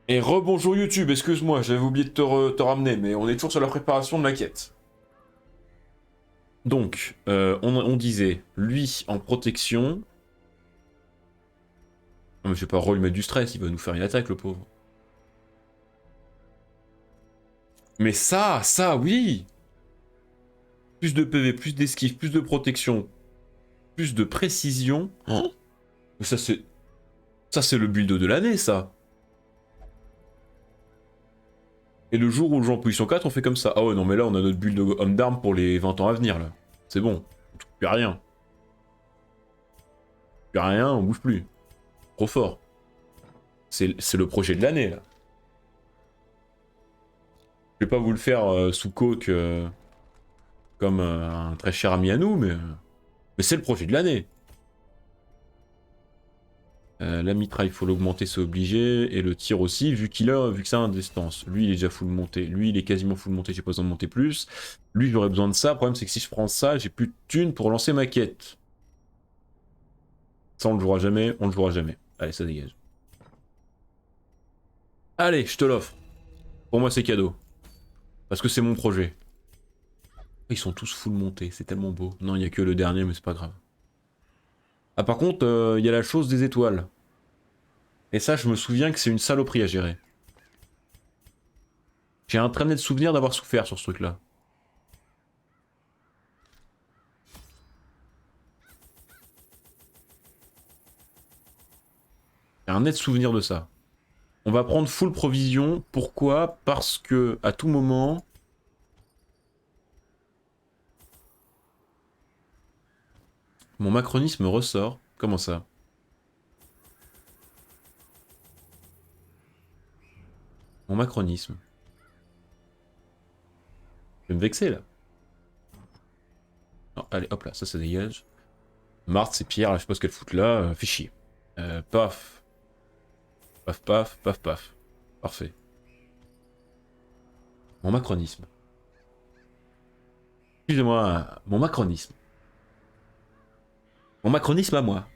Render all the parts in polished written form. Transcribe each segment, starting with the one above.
Et rebonjour YouTube, excuse-moi, j'avais oublié de te ramener, mais on est toujours sur la préparation de la quête. Donc, on disait, lui en protection. Non mais je vais pas lui mettre du stress, il va nous faire une attaque le pauvre. Mais ça oui. Plus de PV, plus d'esquive, plus de protection, plus de précision. Oh, mais ça c'est le build de l'année ça. Et le jour où on joue en position 4, on fait comme ça. Ah ouais non mais là on a notre build homme d'armes pour les 20 ans à venir là. C'est bon, on touche plus à rien. Plus à rien, on bouge plus. Trop fort. C'est le projet de l'année là. Je vais pas vous le faire sous coke comme un très cher ami à nous, mais c'est le projet de l'année. La mitraille, faut l'augmenter, c'est obligé. Et le tir aussi, vu que ça a un distance. Lui, il est déjà full monté. Lui, il est quasiment full monté, j'ai pas besoin de monter plus. Lui, j'aurais besoin de ça. Le problème, c'est que si je prends ça, j'ai plus de thunes pour lancer ma quête. Ça, on le jouera jamais, on le jouera jamais. Allez, ça dégage. Allez, je te l'offre. Pour moi, c'est cadeau. Parce que c'est mon projet. Ils sont tous full montés, c'est tellement beau. Non, il n'y a que le dernier, mais c'est pas grave. Ah, par contre, il y a la chose des étoiles. Et ça, je me souviens que c'est une saloperie à gérer. J'ai un très net souvenir d'avoir souffert sur ce truc-là. J'ai un net souvenir de ça. On va prendre full provision. Pourquoi? Parce que, à tout moment... Mon macronisme ressort. Comment ça? Mon macronisme. Je vais me vexer, là. Non, allez, hop là, ça dégage. Marthe, c'est Pierre, là, je sais pas ce qu'elle fout là. Fais chier. Paf. Paf, paf, paf, paf. Parfait. Mon macronisme. Excusez-moi, mon macronisme. Mon macronisme à moi.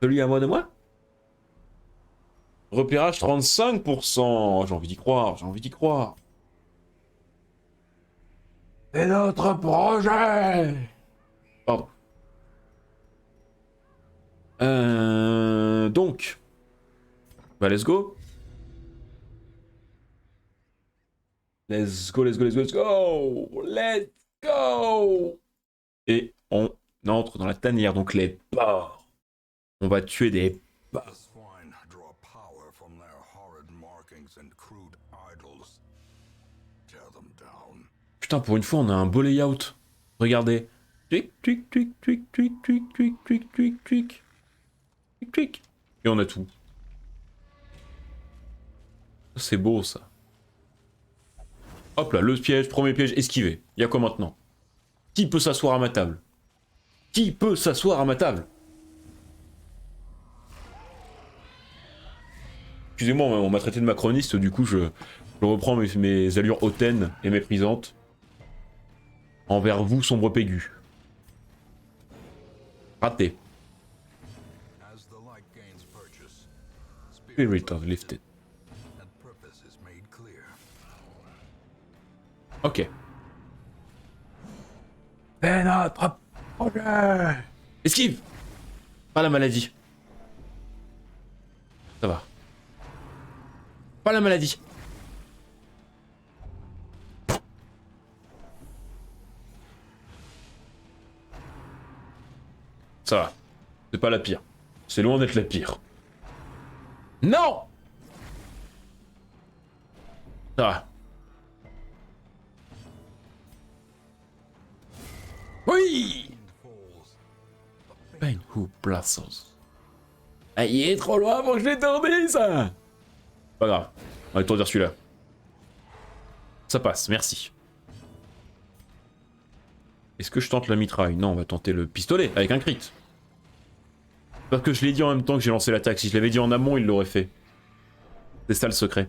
Celui à moi de moi? Repérage 35%. J'ai envie d'y croire, j'ai envie d'y croire. C'est notre projet. Pardon. Donc. Bah, let's go. Let's go, let's go, let's go, let's go. Let's go. Et on entre dans la tanière, donc les porcs. On va tuer des porcs. Putain, pour une fois, on a un beau layout. Regardez. Tweak, tweak, tweak, tweak, tweak, tweak, tweak, tweak, tweak, tweak. Tweak, tweak. Et on a tout. C'est beau, ça. Hop là, le piège, premier piège, esquivé. Y'a quoi maintenant? Qui peut s'asseoir à ma table? Qui peut s'asseoir à ma table? Excusez-moi, on m'a traité de macroniste, du coup je reprends mes allures hautaines et méprisantes. Envers vous, sombre pégu. Raté. Spirit of Lifted. Ok. C'est notre projet. Esquive. Pas la maladie. Ça va. Pas la maladie. Ça va. C'est pas la pire. C'est loin d'être la pire. Non! Ça va. Oui! Pain who blossoms. Ah, il est trop loin pour que je l'ai tourné, ça! Pas grave. On va tourner celui-là. Ça passe, merci. Est-ce que je tente la mitraille? Non, on va tenter le pistolet avec un crit. Parce que je l'ai dit en même temps que j'ai lancé l'attaque. Si je l'avais dit en amont, il l'aurait fait. C'est ça le secret.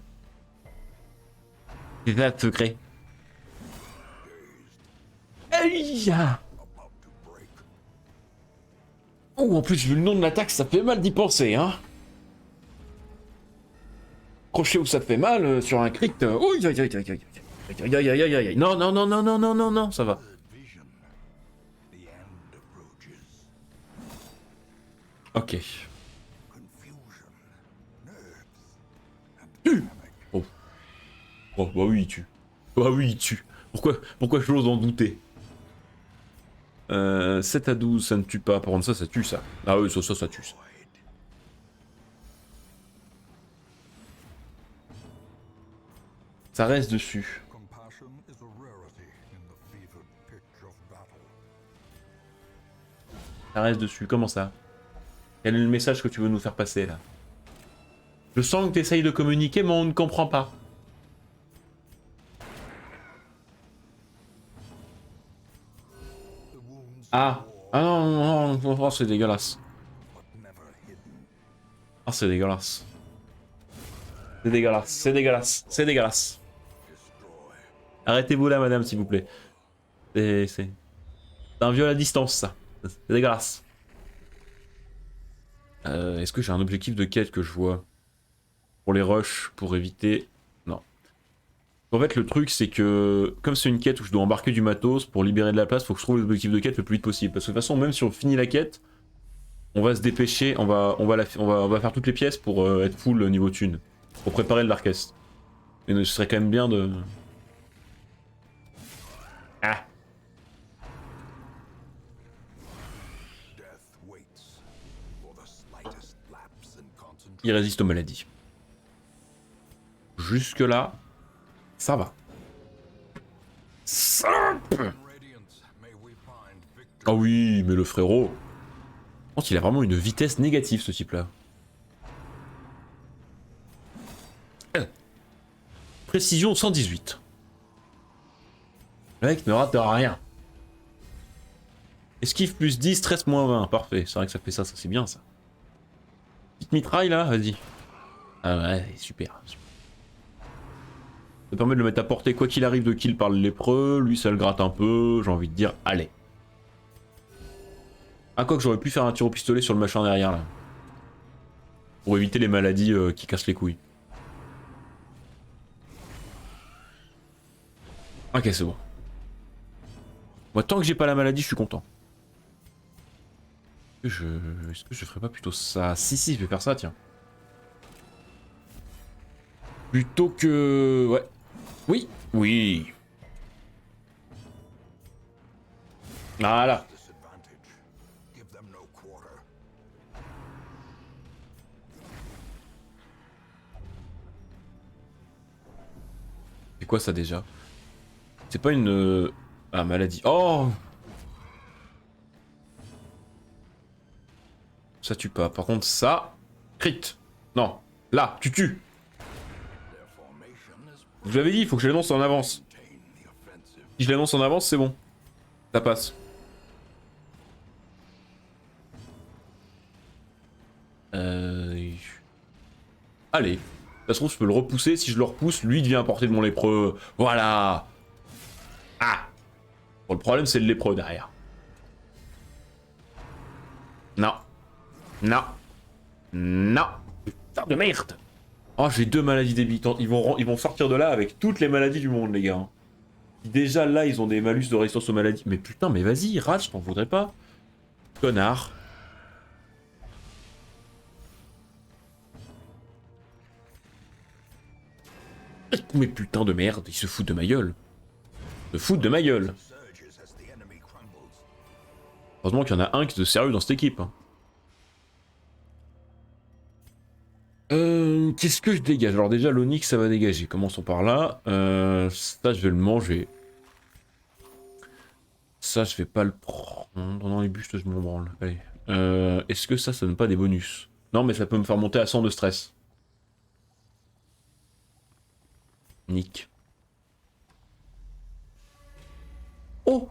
C'est ça le secret. Aïe! Oh, en plus, vu le nom de l'attaque, ça fait mal d'y penser, hein. Crochet où ça te fait mal, sur un crit. Oh, aïe, aïe, aïe, aïe, aïe, aïe, aïe, aïe, aïe, aïe. Non, non, non, non, non, non, non, non, ça va. Ok. Oh. Oh, bah oui, il tue. Bah oui, il tue. Pourquoi j'ose en douter? 7 à 12, ça ne tue pas. Par contre, ça tue, ça. Ah oui, ça tue. Ça. Ça reste dessus. Ça reste dessus. Comment ça? Quel est le message que tu veux nous faire passer, là? Je sens que tu essayes de communiquer, mais on ne comprend pas. Ah. Ah non, non, non, non, c'est dégueulasse. Ah, c'est dégueulasse. C'est dégueulasse, c'est dégueulasse, c'est dégueulasse. Arrêtez-vous là, madame, s'il vous plaît. C'est un viol à distance, ça. C'est dégueulasse. Est-ce que j'ai un objectif de quête que je vois? Pour les rushs, pour éviter... Non. En fait, le truc, c'est que... Comme c'est une quête où je dois embarquer du matos, pour libérer de la place, faut que je trouve l'objectif de quête le plus vite possible. Parce que de toute façon, même si on finit la quête, on va se dépêcher, on va faire toutes les pièces pour être full niveau thune. Pour préparer le Darkest. Et ce serait quand même bien de... Ah. Il résiste aux maladies. Jusque là, ça va. Simple. Ah oui, mais le frérot... Je pense qu'il a vraiment une vitesse négative, ce type-là. Précision 118. Le mec ne rate rien. Esquive plus 10, stress moins 20. Parfait, c'est vrai que ça fait ça c'est bien ça. Petite mitraille là, vas-y. Ah ouais, super. Ça permet de le mettre à portée quoi qu'il arrive de kill par le lépreux. Lui ça le gratte un peu, j'ai envie de dire allez. Ah quoi que j'aurais pu faire un tir au pistolet sur le machin derrière là. Pour éviter les maladies qui cassent les couilles. Ok c'est bon. Moi tant que j'ai pas la maladie je suis content. Est-ce que je ferais pas plutôt ça? Si je vais faire ça tiens. Plutôt que... Ouais. Oui. Oui. Voilà. C'est quoi ça déjà? C'est pas une... Ah, maladie. Oh! Ça tue pas. Par contre, ça... Crit. Non. Là, tu tues. Je vous l'avais dit, il faut que je l'annonce en avance. Si je l'annonce en avance, c'est bon. Ça passe. Allez. Ça se trouve, je peux le repousser. Si je le repousse, lui devient à portée de mon lépreux. Voilà. Ah. Bon, le problème, c'est le lépreux derrière. Non. Non. Non. Putain de merde. Oh, j'ai 2 maladies débilitantes. Ils vont sortir de là avec toutes les maladies du monde, les gars. Déjà, là, ils ont des malus de résistance aux maladies. Mais putain, mais vas-y, rage, je t'en voudrais pas. Connard. Mais putain de merde, ils se foutent de ma gueule. Ils se foutent de ma gueule. Heureusement qu'il y en a un qui est de sérieux dans cette équipe. Hein. Qu'est-ce que je dégage? Alors déjà, l'Onyx, ça va dégager. Commençons par là. Ça, je vais le manger. Ça, je vais pas le prendre. Dans les bustes, je m'en branle. Allez. Est-ce que ça donne pas des bonus? Non, mais ça peut me faire monter à 100 de stress. Nick. Oh!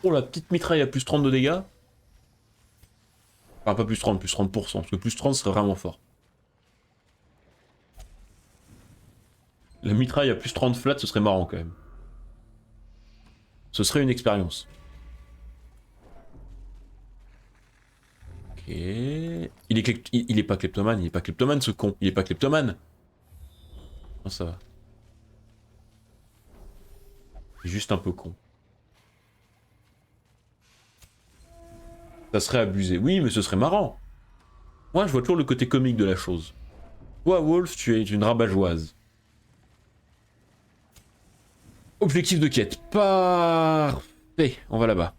Oh, la petite mitraille à plus 30 de dégâts. Enfin, pas plus 30, plus 30%, parce que plus 30 serait vraiment fort. La mitraille à plus 30 flat, ce serait marrant quand même. Ce serait une expérience. Ok. il est pas kleptomane, il est pas kleptomane ce con, il est pas kleptomane. Non, ça va. Il est juste un peu con. Ça serait abusé. Oui, mais ce serait marrant. Moi, je vois toujours le côté comique de la chose. Toi, Wolf, tu es une rabat-joise. Objectif de quête. Parfait. On va là-bas.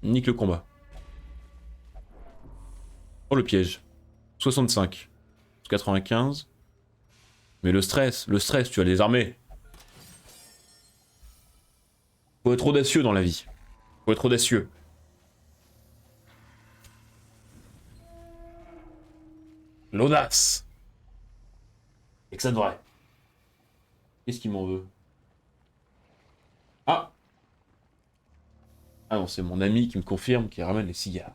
Nique le combat. Oh, le piège. 65. 95. Mais le stress, tu as des armées. Faut être audacieux dans la vie. Faut être audacieux. L'audace. Et que ça devrait. Qu'est-ce qu'il m'en veut? Ah! Ah non, c'est mon ami qui me confirme qu'il ramène les cigares.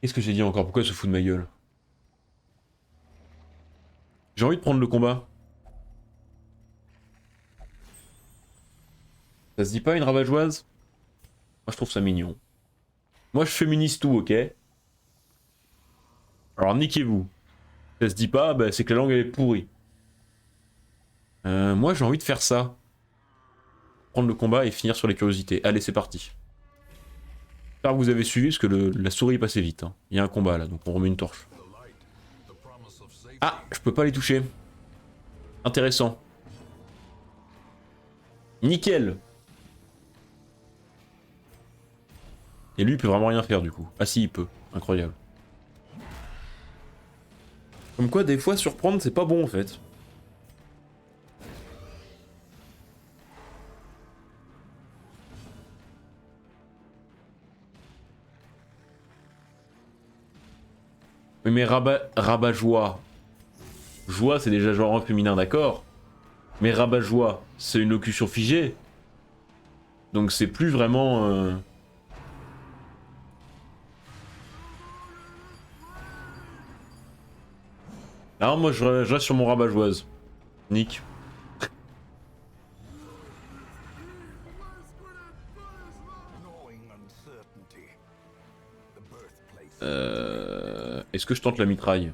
Qu'est-ce que j'ai dit encore? Pourquoi il se fout de ma gueule? J'ai envie de prendre le combat. Ça se dit pas une rabat-joise? Moi je trouve ça mignon. Moi je féminise tout, ok? Alors niquez-vous. Ça se dit pas, bah, c'est que la langue elle est pourrie. Moi j'ai envie de faire ça. Prendre le combat et finir sur les curiosités. Allez, c'est parti. J'espère que vous avez suivi parce que la souris est passée vite. Hein. Il y a un combat là, donc on remet une torche. Ah, je peux pas les toucher. Intéressant. Nickel. Et lui il peut vraiment rien faire du coup. Ah si, il peut. Incroyable. Comme quoi, des fois, surprendre, c'est pas bon en fait. Oui, mais rabat-joie. Joie, c'est déjà genre féminin, d'accord. Mais rabat-joie, c'est une locution figée. Donc c'est plus vraiment... Non, moi je reste sur mon rabat-joise. Nick. Est-ce que je tente la mitraille?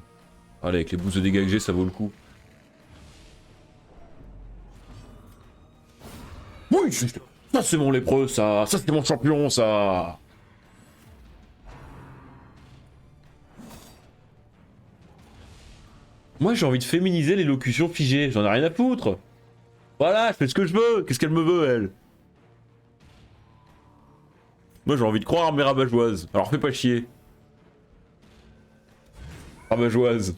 Allez, avec les boosts de dégâts que j'ai, ça vaut le coup. Oui, ça c'est mon lépreux, ça c'est mon champion, ça. Moi j'ai envie de féminiser les locutions figées, j'en ai rien à foutre. Voilà, je fais ce que je veux, qu'est-ce qu'elle me veut, elle? Moi j'ai envie de croire à mes rabat-joises, alors fais pas chier. Rabat-joise.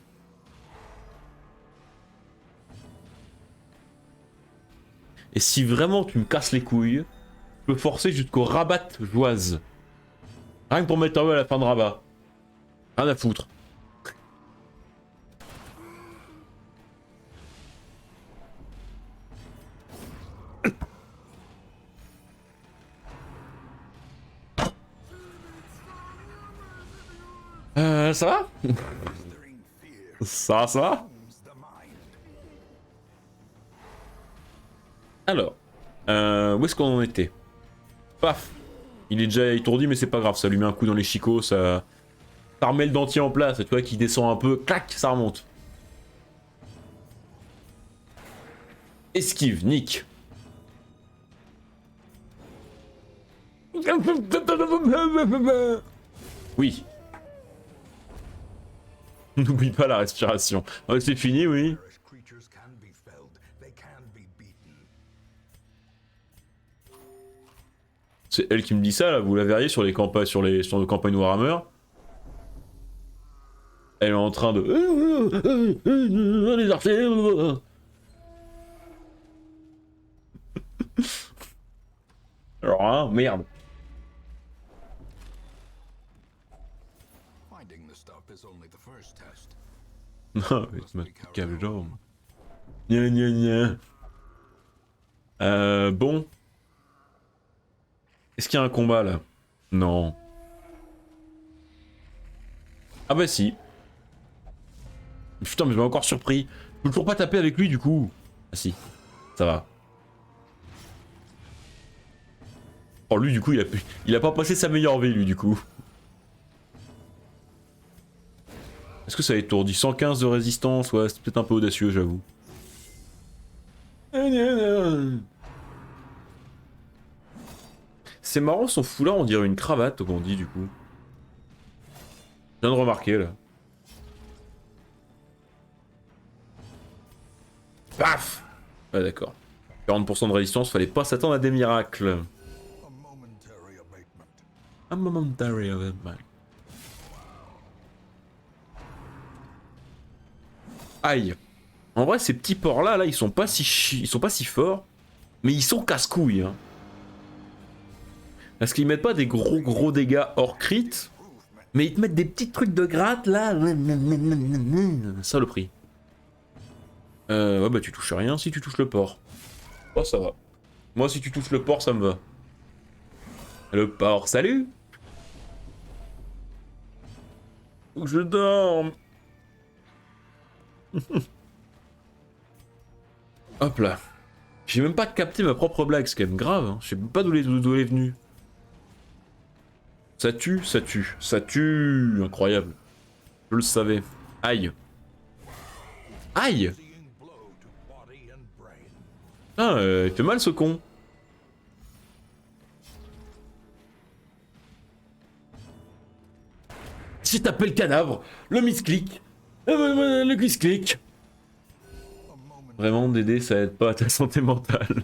Et si vraiment tu me casses les couilles, je peux forcer jusqu'au rabat-joise. Rien que pour mettre un E à la fin de rabat. Rien à foutre. Ça va? Ça va? Alors, où est-ce qu'on en était? Paf! Il est déjà étourdi, mais c'est pas grave, ça lui met un coup dans les chicots, ça remet le dentier en place, tu vois, qui descend un peu, clac, ça remonte. Esquive, nique. Oui. N'oublie pas la respiration. Oh, c'est fini, oui. C'est elle qui me dit ça, là, vous la verriez sur les campagnes, sur nos campagnes Warhammer. Elle est en train de... Les archers... Alors, hein, merde. Non, mais tu m'as calme genre. Gna gna gna. Bon. Est-ce qu'il y a un combat là? Non. Ah bah si. Putain, mais je m'ai encore surpris. Je peux toujours pas taper avec lui du coup. Ah si, ça va. Oh, lui, du coup, il a pas passé sa meilleure vie, lui, du coup. Est-ce que ça étourdit 115 de résistance? Ouais, c'est peut-être un peu audacieux, j'avoue. C'est marrant, son foulard, on dirait une cravate, comme on dit, du coup. Je viens de remarquer, là. Paf! Ouais, d'accord. 40% de résistance, fallait pas s'attendre à des miracles. A momentary abatement. Aïe. En vrai, ces petits porcs là, ils sont pas ils sont pas si forts, mais ils sont casse-couilles. Hein. Parce qu'ils mettent pas des gros dégâts hors crit, mais ils te mettent des petits trucs de gratte là. Ça le prix. Ouais bah tu touches rien si tu touches le porc. Oh ça va. Moi si tu touches le porc ça me va. Le porc, salut. Faut que je dorme. Hop là. J'ai même pas capté ma propre blague, c'est quand même grave. Hein. Je sais même pas d'où elle est venue. Ça tue, ça tue, ça tue. Incroyable. Je le savais. Aïe. Aïe. Ah, il fait mal ce con. Si t'appelles cadavre, le misclick. Le misclick. Vraiment, Dédé, ça aide pas à ta santé mentale. De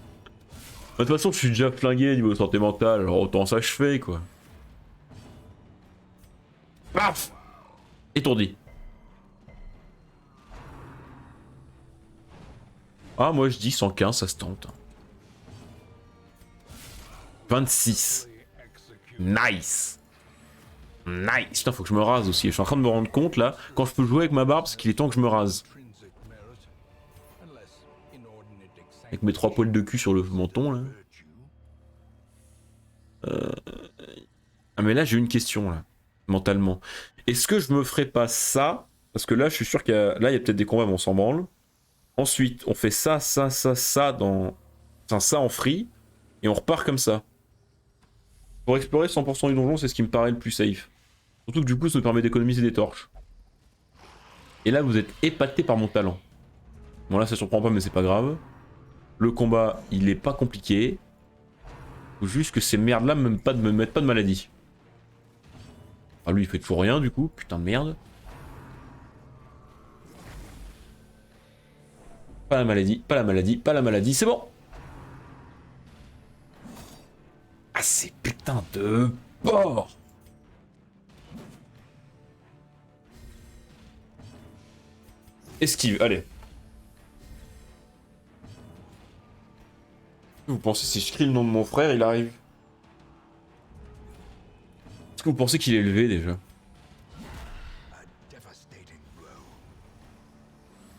toute façon, je suis déjà flingué niveau santé mentale, alors autant s'achever, quoi. Paf! Étourdi. Ah, moi je dis 115, ça se tente. 26. Nice. Nice. Putain, faut que je me rase aussi. Je suis en train de me rendre compte là, quand je peux jouer avec ma barbe, c'est qu'il est temps que je me rase. Avec mes 3 poils de cul sur le menton là. Ah mais là j'ai une question là, mentalement. Est-ce que je me ferais pas ça? Parce que là je suis sûr qu'il y a... Là il y a peut-être des combats mais on s'en branle. Ensuite on fait ça dans... Enfin ça en free. Et on repart comme ça. Pour explorer 100% du donjon c'est ce qui me paraît le plus safe. Surtout que du coup ça nous permet d'économiser des torches. Et là vous êtes épaté par mon talent. Bon là ça surprend pas mais c'est pas grave. Le combat il est pas compliqué. Faut juste que ces merdes là me mettent pas de maladie. Ah lui il fait toujours rien du coup, putain de merde. Pas la maladie, pas la maladie, pas la maladie, c'est bon. Ah ces putains de porcs. Esquive, allez. Vous pensez si je crie le nom de mon frère, il arrive? Est-ce que vous pensez qu'il est élevé déjà?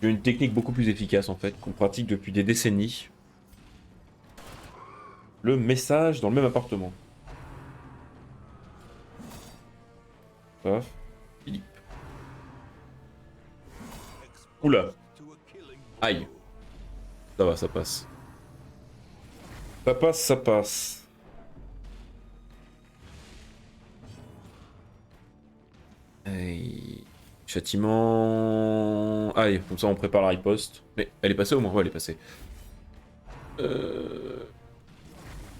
J'ai une technique beaucoup plus efficace en fait, qu'on pratique depuis des décennies. Le message dans le même appartement. Paf. Philippe. Oula. Aïe. Ça va, ça passe. Ça passe, ça passe. Aïe. Châtiment... Allez, comme ça on prépare la riposte. Mais elle est passée au moins? Ouais, elle est passée.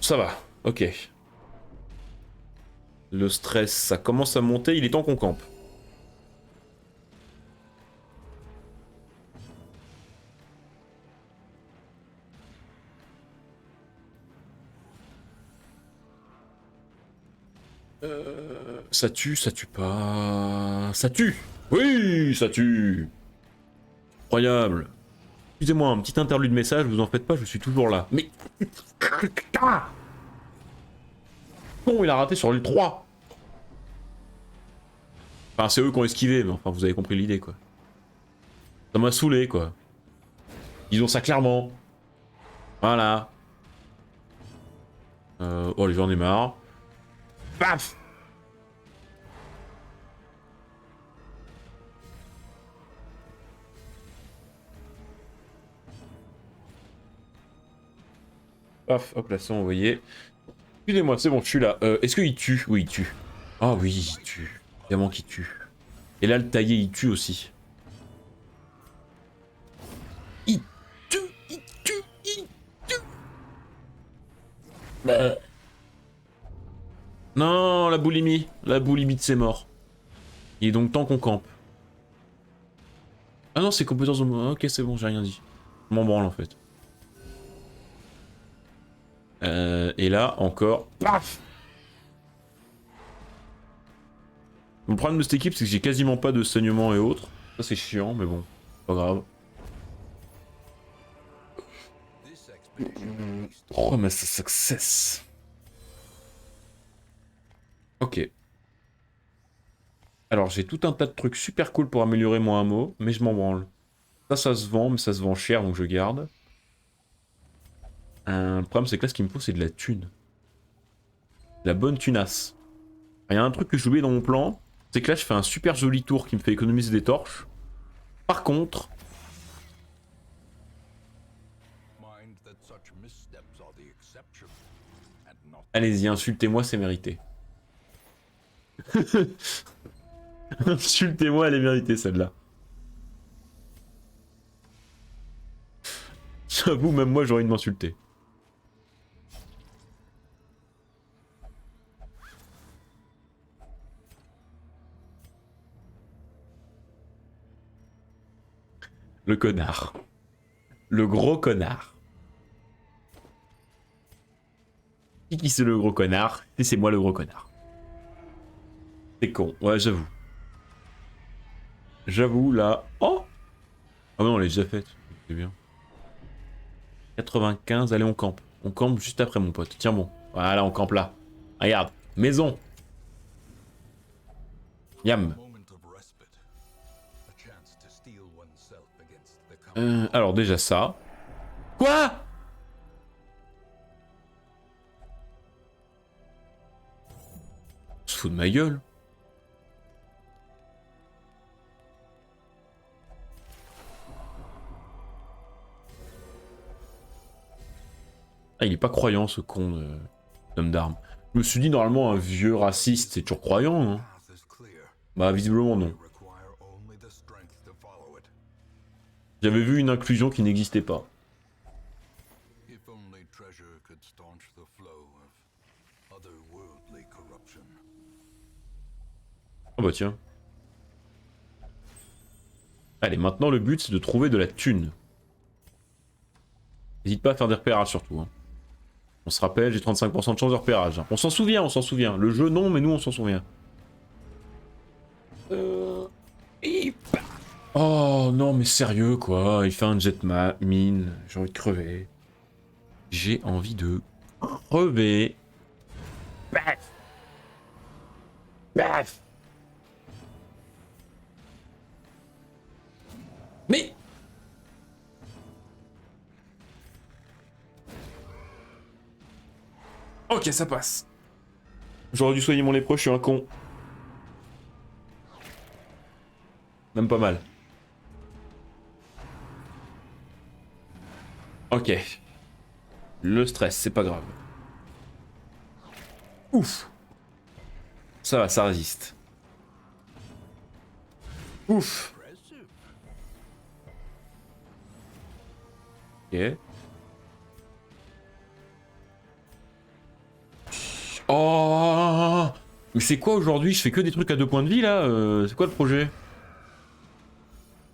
Ça va, ok. Le stress, ça commence à monter, il est temps qu'on campe. Ça tue pas... Ça tue! Oui, ça tue! Incroyable. Excusez-moi, un petit interlude de message, vous en faites pas, je suis toujours là. Mais... Bon, il a raté sur le 3. Enfin, c'est eux qui ont esquivé, mais enfin, vous avez compris l'idée, quoi. Ça m'a saoulé, quoi. Disons ça clairement. Voilà. Oh, les gens en ai marre. Paf! Paf, hop là, c'est envoyé. Excusez-moi, c'est bon, je suis là. Est-ce qu'il tue? Oui, il tue. Ah oui, il tue. Évidemment qu'il tue. Et là, le taillé, il tue aussi. Il tue, il tue, il tue. Bah. Non, la boulimie. La boulimie de ses morts. Il est donc temps qu'on campe. Ah non, c'est compétences... Ok, c'est bon, j'ai rien dit. Je m'en branle, en fait. Et là, encore... Paf. Le problème de cette équipe, c'est que j'ai quasiment pas de saignement et autres. Ça, c'est chiant, mais bon, pas grave. Oh, mais c'est success. Ok. Alors, j'ai tout un tas de trucs super cool pour améliorer mon hameau, mais je m'en branle. Ça se vend, mais ça se vend cher, donc je garde. Le problème, c'est que là, ce qu'il me faut, c'est de la thune. De la bonne tunasse. Il y a un truc que j'ai oublié dans mon plan, c'est que là, je fais un super joli tour qui me fait économiser des torches. Par contre... Allez-y, insultez-moi, c'est mérité. Insultez-moi, elle est méritée, celle-là. J'avoue, même moi, j'aurais envie de m'insulter. Le connard. Le gros connard. Qui c'est le gros connard? Et c'est moi le gros connard. C'est con, ouais, j'avoue. J'avoue, là... Oh! Ah non, on l'a déjà faite. C'est bien. 95, allez, on campe. On campe juste après, mon pote. Tiens bon. Voilà, on campe là. Regarde. Maison. Yam. Alors déjà ça. Quoi? On se fout de ma gueule. Ah, il est pas croyant, ce con d'homme d'armes. Je me suis dit, normalement, un vieux raciste, c'est toujours croyant, hein. Bah, visiblement, non. J'avais vu une inclusion qui n'existait pas. Oh bah tiens. Allez, maintenant le but c'est de trouver de la thune. N'hésite pas à faire des repérages surtout. Hein. On se rappelle, j'ai 35% de chance de repérage. Hein. On s'en souvient, on s'en souvient. Le jeu non, mais nous on s'en souvient. Oh non mais sérieux quoi, il fait un jet mine, j'ai envie de crever. J'ai envie de crever. Paf. Paf. Mais... Ok, ça passe. J'aurais dû soigner mon lépreux, je suis un con. Même pas mal. Ok. Le stress, c'est pas grave. Ouf. Ça va, ça résiste. Ouf. Ok. Oh. Mais c'est quoi aujourd'hui? Je fais que des trucs à 2 points de vie là c'est quoi le projet?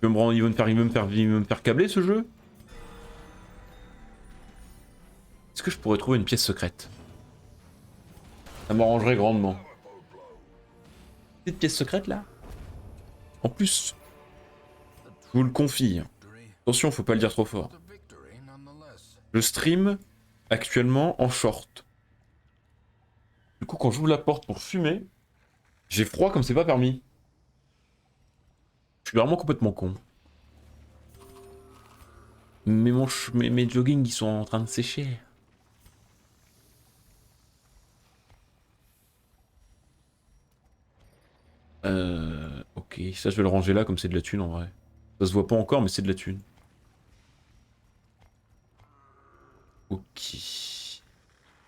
Il veut me faire câbler ce jeu? Est-ce que je pourrais trouver une pièce secrète? Ça m'arrangerait grandement. Cette pièce secrète là? En plus, je vous le confie. Attention, faut pas le dire trop fort. Je stream actuellement en short. Du coup, quand j'ouvre la porte pour fumer, j'ai froid comme c'est pas permis. Je suis vraiment complètement con. Mais mes joggings, ils sont en train de sécher. Ok, ça je vais le ranger là comme c'est de la thune en vrai. Ça se voit pas encore mais c'est de la thune. Ok.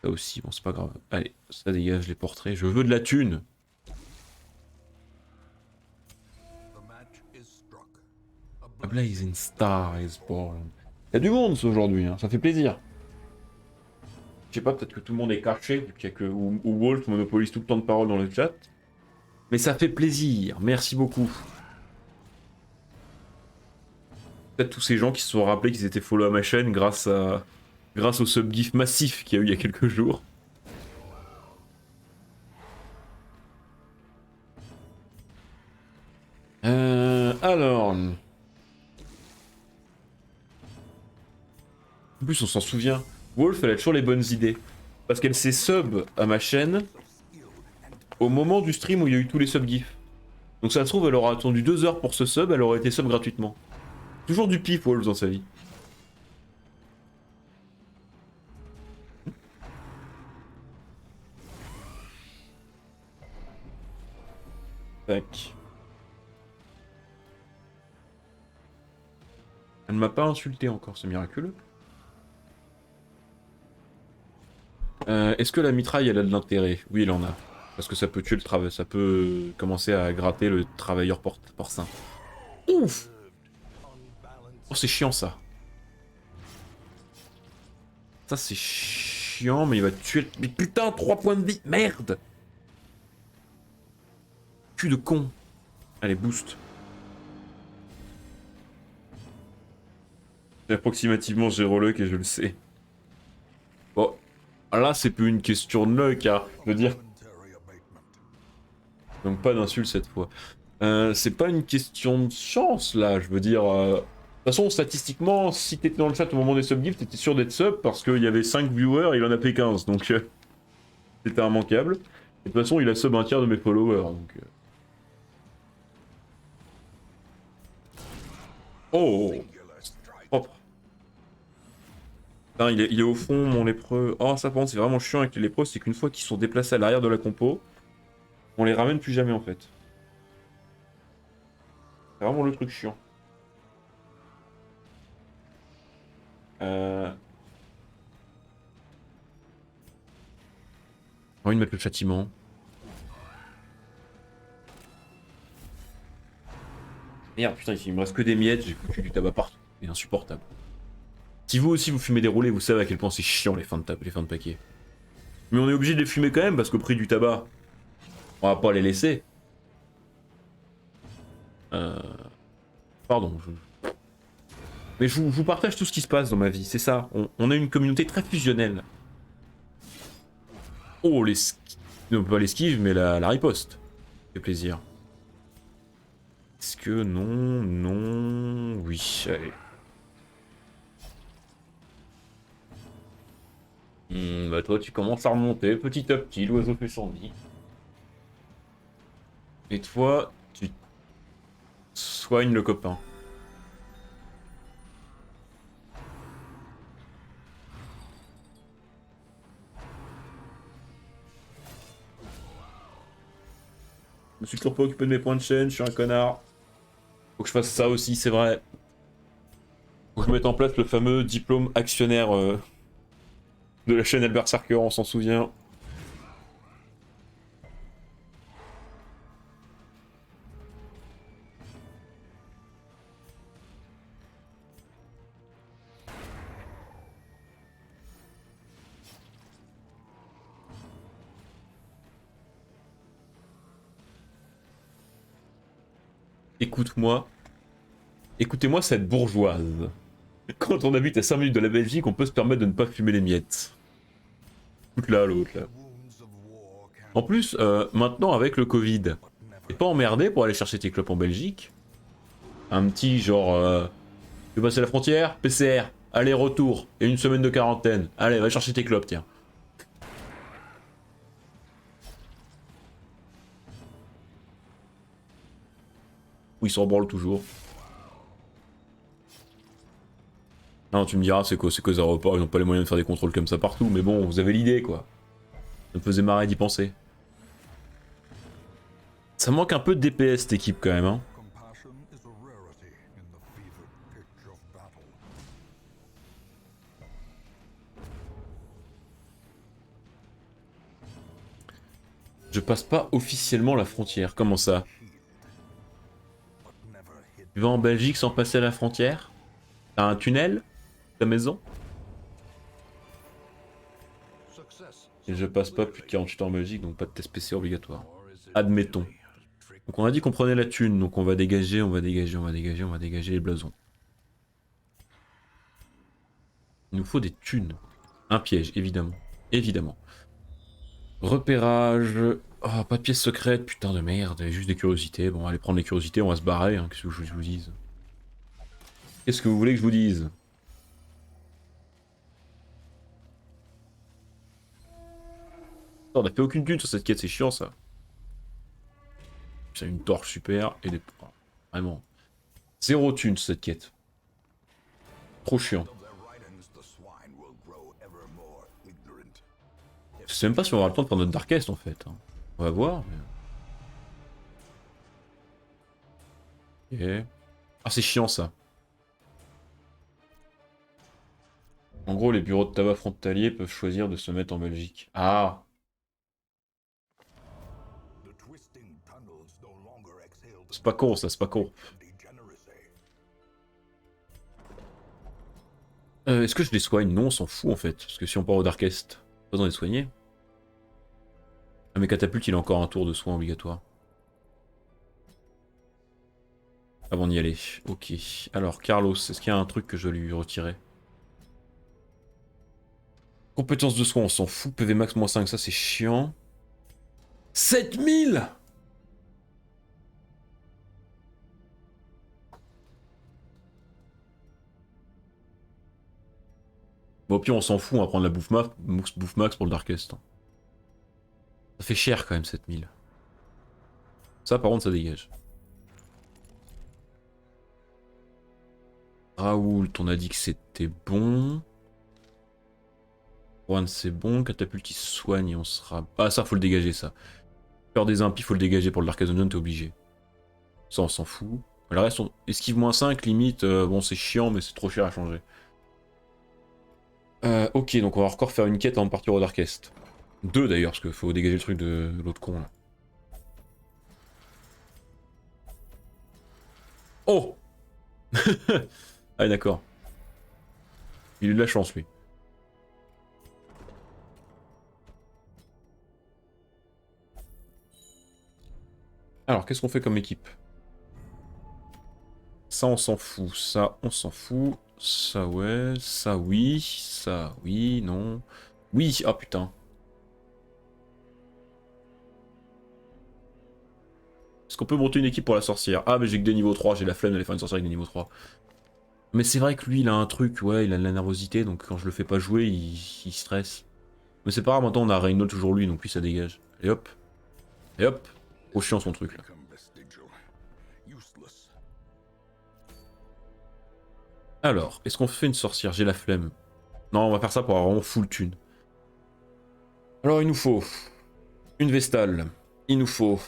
Ça aussi, bon, c'est pas grave. Allez, ça dégage les portraits. Je veux de la thune. A blazing star is born. Il y a du monde aujourd'hui, hein. Ça fait plaisir. Je sais pas, peut-être que tout le monde est caché, vu qu'il y a que ou Wolf monopolise tout le temps de parole dans le chat. Mais ça fait plaisir, merci beaucoup. Peut-être tous ces gens qui se sont rappelés qu'ils étaient follow à ma chaîne grâce au subgif massif qu'il y a eu il y a quelques jours. Alors... En plus on s'en souvient, Wolf elle a toujours les bonnes idées. Parce qu'elle s'est sub à ma chaîne au moment du stream où il y a eu tous les subgifs. Donc ça se trouve elle aura attendu 2 heures pour ce sub, elle aurait été sub gratuitement. Toujours du pif Wolf dans sa vie. Tac. Elle ne m'a pas insulté encore, c'est miraculeux. Est-ce que la mitraille elle a de l'intérêt? Oui, elle en a. Parce que ça peut tuer le travail, ça peut commencer à gratter le travailleur porcin. Ouf! Oh, c'est chiant ça. Ça c'est chiant, mais il va tuer. Mais putain, 3 points de vie, merde! Cul de con. Allez, boost. J'ai approximativement 0 luck et je le sais. Bon, là c'est plus une question de luck, hein, je veux dire. Donc pas d'insulte cette fois. C'est pas une question de chance là, je veux dire. De toute façon, statistiquement, si t'étais dans le chat au moment des subgifts, t'étais sûr d'être sub parce qu'il y avait 5 viewers et il en a pris 15, donc c'était immanquable. Et de toute façon, il a sub un tiers de mes followers, donc... Oh, propre. Putain, il est au fond, mon lépreux. Oh, ça par contre, c'est vraiment chiant avec les lépreux, c'est qu'une fois qu'ils sont déplacés à l'arrière de la compo, on les ramène plus jamais en fait. C'est vraiment le truc chiant. J'ai envie de mettre le châtiment. Merde, putain, il me reste que des miettes, j'ai foutu du tabac partout. C'est insupportable. Si vous aussi vous fumez des roulés, vous savez à quel point c'est chiant les fins de paquet. Mais on est obligé de les fumer quand même parce qu'au prix du tabac, on va pas les laisser. Pardon. Mais je vous partage tout ce qui se passe dans ma vie, c'est ça. On a une communauté très fusionnelle. Oh, non, pas l'esquive, mais la riposte. Ça fait plaisir. Est-ce que non, non, oui, allez. Bah toi tu commences à remonter petit à petit, l'oiseau fait son nid. Et toi, tu soignes le copain. Je me suis toujours pas occupé de mes points de chaîne, je suis un connard. Faut que je fasse ça aussi, c'est vrai. Faut que je mette en place le fameux diplôme actionnaire de la chaîne Albert Sarker, on s'en souvient. Écoute-moi. Écoutez-moi cette bourgeoise. Quand on habite à 5 minutes de la Belgique, on peut se permettre de ne pas fumer les miettes. Écoute là, l'autre là. En plus, maintenant avec le Covid, t'es pas emmerdé pour aller chercher tes clopes en Belgique? Un petit genre... tu veux passer la frontière? PCR. Aller-retour. Et une semaine de quarantaine. Allez, va chercher tes clopes, tiens. Ou ils s'en branlent toujours. Non, tu me diras, c'est qu'aux aéroports, ils n'ont pas les moyens de faire des contrôles comme ça partout. Mais bon, vous avez l'idée, quoi. Ça me faisait marrer d'y penser. Ça manque un peu de DPS, cette équipe, quand même, hein. Je passe pas officiellement la frontière. Comment ça? Tu vas en Belgique sans passer à la frontière? T'as un tunnel? Ta maison? Et je passe pas plus de 48 heures en Belgique, donc pas de test PC obligatoire. Admettons. Donc on a dit qu'on prenait la thune, donc on va dégager, on va dégager, on va dégager, on va dégager les blasons. Il nous faut des thunes. Un piège, évidemment. Évidemment. Repérage. Oh, pas de pièces secrètes, putain de merde. Juste des curiosités. Bon, allez prendre les curiosités, on va se barrer. Hein. Qu'est-ce que je vous dise? Qu'est-ce que vous voulez que je vous dise? On n'a fait aucune thune sur cette quête, c'est chiant ça. C'est une torche super et des... oh, vraiment. Zéro thune sur cette quête. Trop chiant. Je sais même pas si on aura le temps de prendre notre Darkest en fait. Hein. On va voir. Mais... ok. Ah c'est chiant ça. En gros les bureaux de tabac frontaliers peuvent choisir de se mettre en Belgique. Ah. C'est pas con ça, c'est pas con. Est-ce que je les soigne? Non, on s'en fout en fait. Parce que si on part au Darkest, pas besoin de les soigner. Ah mais catapulte il a encore un tour de soin obligatoire. Avant d'y aller. Ok. Alors Carlos, est-ce qu'il y a un truc que je dois lui retirer? Compétence de soin, on s'en fout. PV max -5, ça c'est chiant. 7000! Bon, au pire, on s'en fout, on va prendre la bouffe max pour le Darkest. Ça fait cher quand même, 7000. Ça, par contre, ça dégage. Raoult, on a dit que c'était bon. Juan, c'est bon. Catapulte, il soigne et on sera... Ah, ça, faut le dégager, ça. Peur des impies, faut le dégager pour le Dark Zone, t'es obligé. Ça, on s'en fout. Le reste, on... esquive -5, limite. Bon, c'est chiant, mais c'est trop cher à changer. Ok, donc on va encore faire une quête avant de partir au Darkest. Deux d'ailleurs, parce qu'il faut dégager le truc de l'autre con là. Oh. Ah d'accord. Il a eu de la chance lui. Alors, qu'est-ce qu'on fait comme équipe? Ça on s'en fout, ça on s'en fout, ça ouais, ça oui, non. Oui, ah putain. Est-ce qu'on peut monter une équipe pour la sorcière? Ah mais j'ai que des niveaux 3, j'ai la flemme d'aller faire une sorcière avec des niveaux 3. Mais c'est vrai que lui il a un truc, ouais, il a de la nervosité, donc quand je le fais pas jouer, il stresse. Mais c'est pas grave, maintenant on a Reynaud toujours lui, donc lui ça dégage. Et hop. Et hop. Trop chiant son truc là. Alors, est-ce qu'on fait une sorcière? J'ai la flemme. Non, on va faire ça pour avoir vraiment full thune. Alors il nous faut une Vestale. Il nous faut...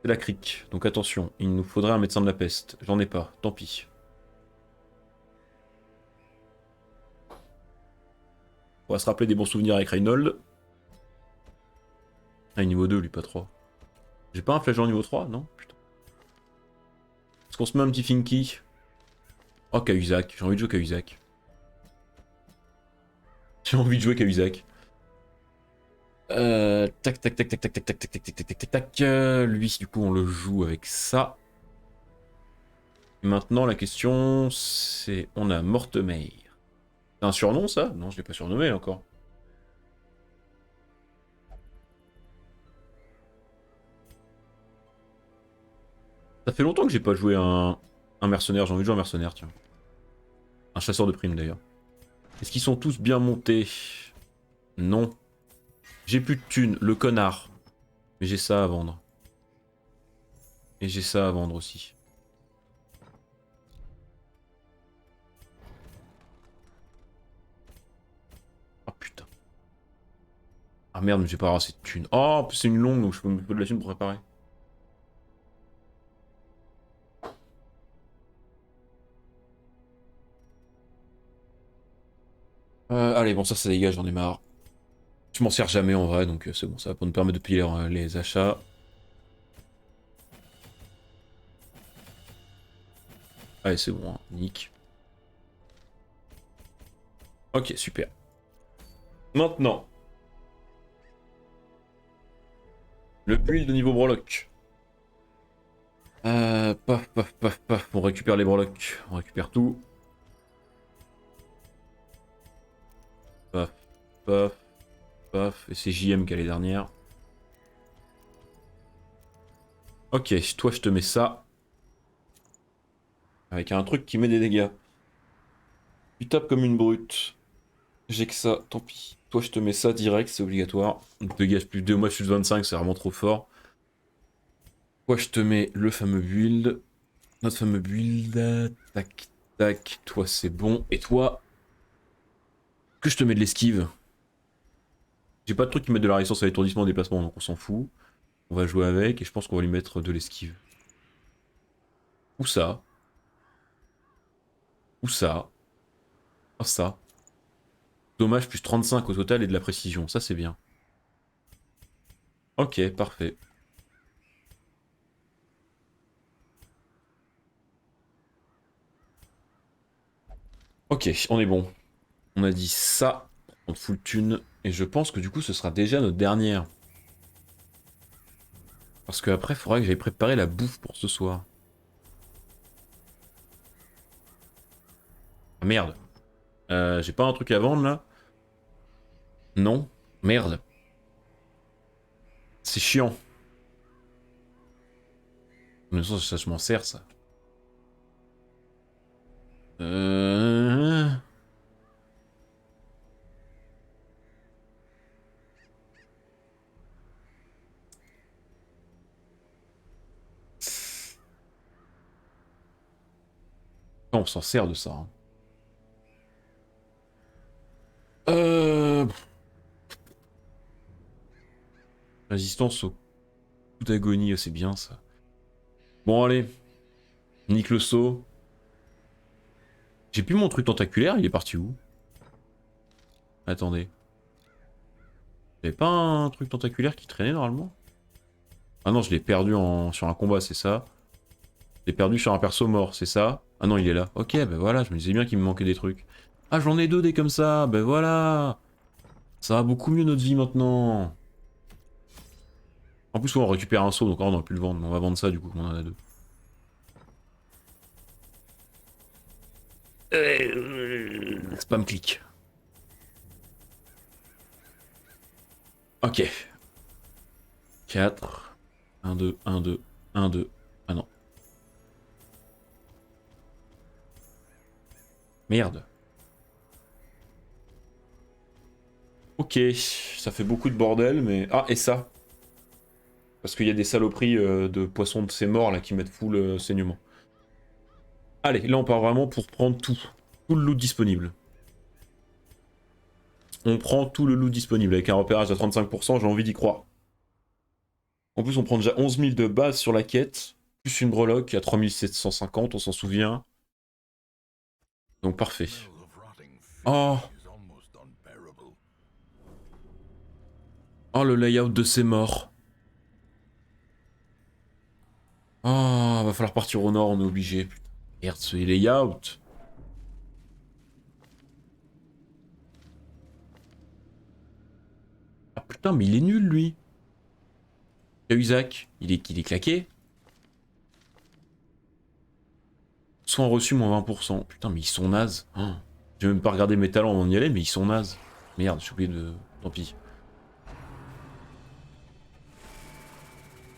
C'est la crique, donc attention. Il nous faudrait un médecin de la peste. J'en ai pas, tant pis. On va se rappeler des bons souvenirs avec Reynold. Ah, niveau 2, lui, pas 3. J'ai pas un flageolant niveau 3? Non? Putain. Est-ce qu'on se met un petit Finky? Oh, Cahuzac. J'ai envie de jouer Cahuzac. J'ai envie de jouer Cahuzac. Tac, tac, tac, tac, tac, tac, tac, tac, tac, tac, tac, tac, tac. Lui, du coup, on le joue avec ça. Maintenant, la question, c'est... On a Mortemeir. C'est un surnom, ça? Non, je l'ai pas surnommé, encore. Ça fait longtemps que j'ai pas joué un mercenaire. J'ai envie de jouer un mercenaire, tiens. Un chasseur de primes, d'ailleurs. Est-ce qu'ils sont tous bien montés? Non. J'ai plus de thunes, le connard. Mais j'ai ça à vendre. Et j'ai ça à vendre aussi. Oh putain. Ah merde, mais j'ai pas assez de thunes. Oh, en plus c'est une longue, donc je peux me faire de la thune pour réparer. Allez, bon, ça dégage, j'en ai marre. Je m'en sers jamais en vrai, donc c'est bon, ça va pour nous permettre de payer les achats. Allez, c'est bon, hein. Nick. Ok, super. Maintenant, le build de niveau breloque. Paf, paf, paf, paf. On récupère les breloques. On récupère tout. Paf, paf, paf. Et c'est JM qui a les dernières. Ok, toi je te mets ça. Avec un truc qui met des dégâts. Tu tapes comme une brute. J'ai que ça, tant pis. Toi je te mets ça direct, c'est obligatoire. On te dégage plus de 2, moi je suis de 25, c'est vraiment trop fort. Toi je te mets le fameux build. Notre fameux build. Tac, tac. Toi c'est bon. Et toi, que je te mets de l'esquive. J'ai pas de truc qui met de la résistance à l'étourdissement au déplacement, donc on s'en fout. On va jouer avec et je pense qu'on va lui mettre de l'esquive. Ou ça. Ou ça. Ah ça. Dommage plus 35 au total et de la précision. Ça c'est bien. Ok, parfait. Ok, on est bon. On a dit ça. On full thune. Et je pense que du coup ce sera déjà notre dernière. Parce qu'après, il faudra que j'aille préparer la bouffe pour ce soir. Ah merde. J'ai pas un truc à vendre là? Non. Merde. C'est chiant. Mais ça, je m'en sers ça. Euh... On s'en sert de ça. Hein. Euh... Résistance au coup d'agonie, c'est bien ça. Bon allez, nique le saut. J'ai plus mon truc tentaculaire, il est parti où? Attendez. J'avais pas un truc tentaculaire qui traînait normalement? Ah non, je l'ai perdu sur un combat, c'est ça. Je l'ai perdu sur un perso mort, c'est ça. Ah non, il est là. Ok, ben voilà, je me disais bien qu'il me manquait des trucs. Ah, j'en ai deux des comme ça, ben voilà. Ça va beaucoup mieux notre vie maintenant. En plus, on récupère un saut, donc on aurait pu le vendre. On va vendre ça du coup, on en a deux. Spam click. Ok. 4. 1, 2, 1, 2, 1, 2. Ah non. Merde. Ok, ça fait beaucoup de bordel, mais... Ah, et ça? Parce qu'il y a des saloperies de poissons de ces morts là qui mettent full saignement. Allez, là on part vraiment pour prendre tout. Tout le loot disponible. On prend tout le loot disponible avec un repérage à 35%, j'ai envie d'y croire. En plus, on prend déjà 11 000 de base sur la quête, plus une breloque à 3750, on s'en souvient. Donc parfait. Oh! Oh, le layout de ces morts. Oh, va falloir partir au nord, on est obligé. Putain, merde, ce layout. Ah putain, mais il est nul, lui. Cahuzac, il est claqué. Soins reçus, moins 20%. Putain, mais ils sont nazes. Oh. J'ai même pas regardé mes talents avant d'y aller, mais ils sont nazes. Merde, j'ai oublié de... Tant pis.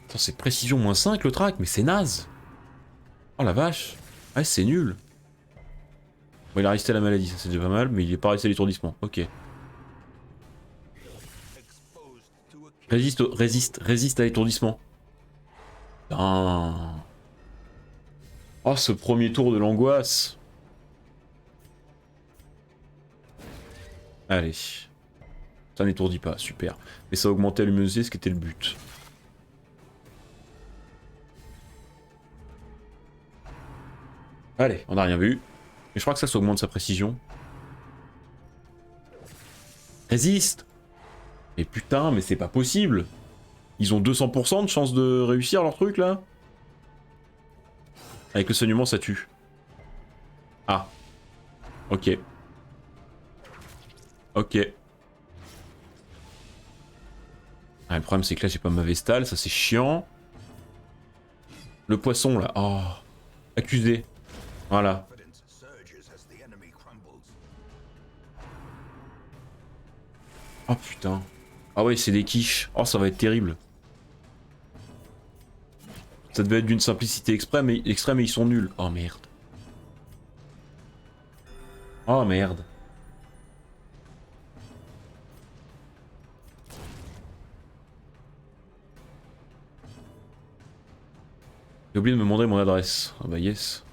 Attends, c'est précision moins 5 le track, mais c'est naze. Oh la vache. Ouais, c'est nul. Bon, il a résisté à la maladie, ça c'est déjà pas mal, mais il est pas resté à l'étourdissement. Ok. Résiste à l'étourdissement. Putain. Oh, ce premier tour de l'angoisse. Allez. Ça n'étourdit pas, super. Mais ça augmentait la luminosité, ce qui était le but. Allez, on n'a rien vu. Mais je crois que ça augmente sa précision. Résiste! Mais putain, mais c'est pas possible. Ils ont 200% de chance de réussir leur truc là. Avec le saignement ça tue. Ah. Ok. Ok. Ah, le problème c'est que là j'ai pas ma Vestale, ça c'est chiant. Le poisson là, oh. Accusé. Voilà. Oh putain. Ah ouais c'est des quiches. Oh ça va être terrible. Ça devait être d'une simplicité extrême et ils sont nuls. Oh merde. Oh merde. J'ai oublié de me demander mon adresse. Ah bah yes.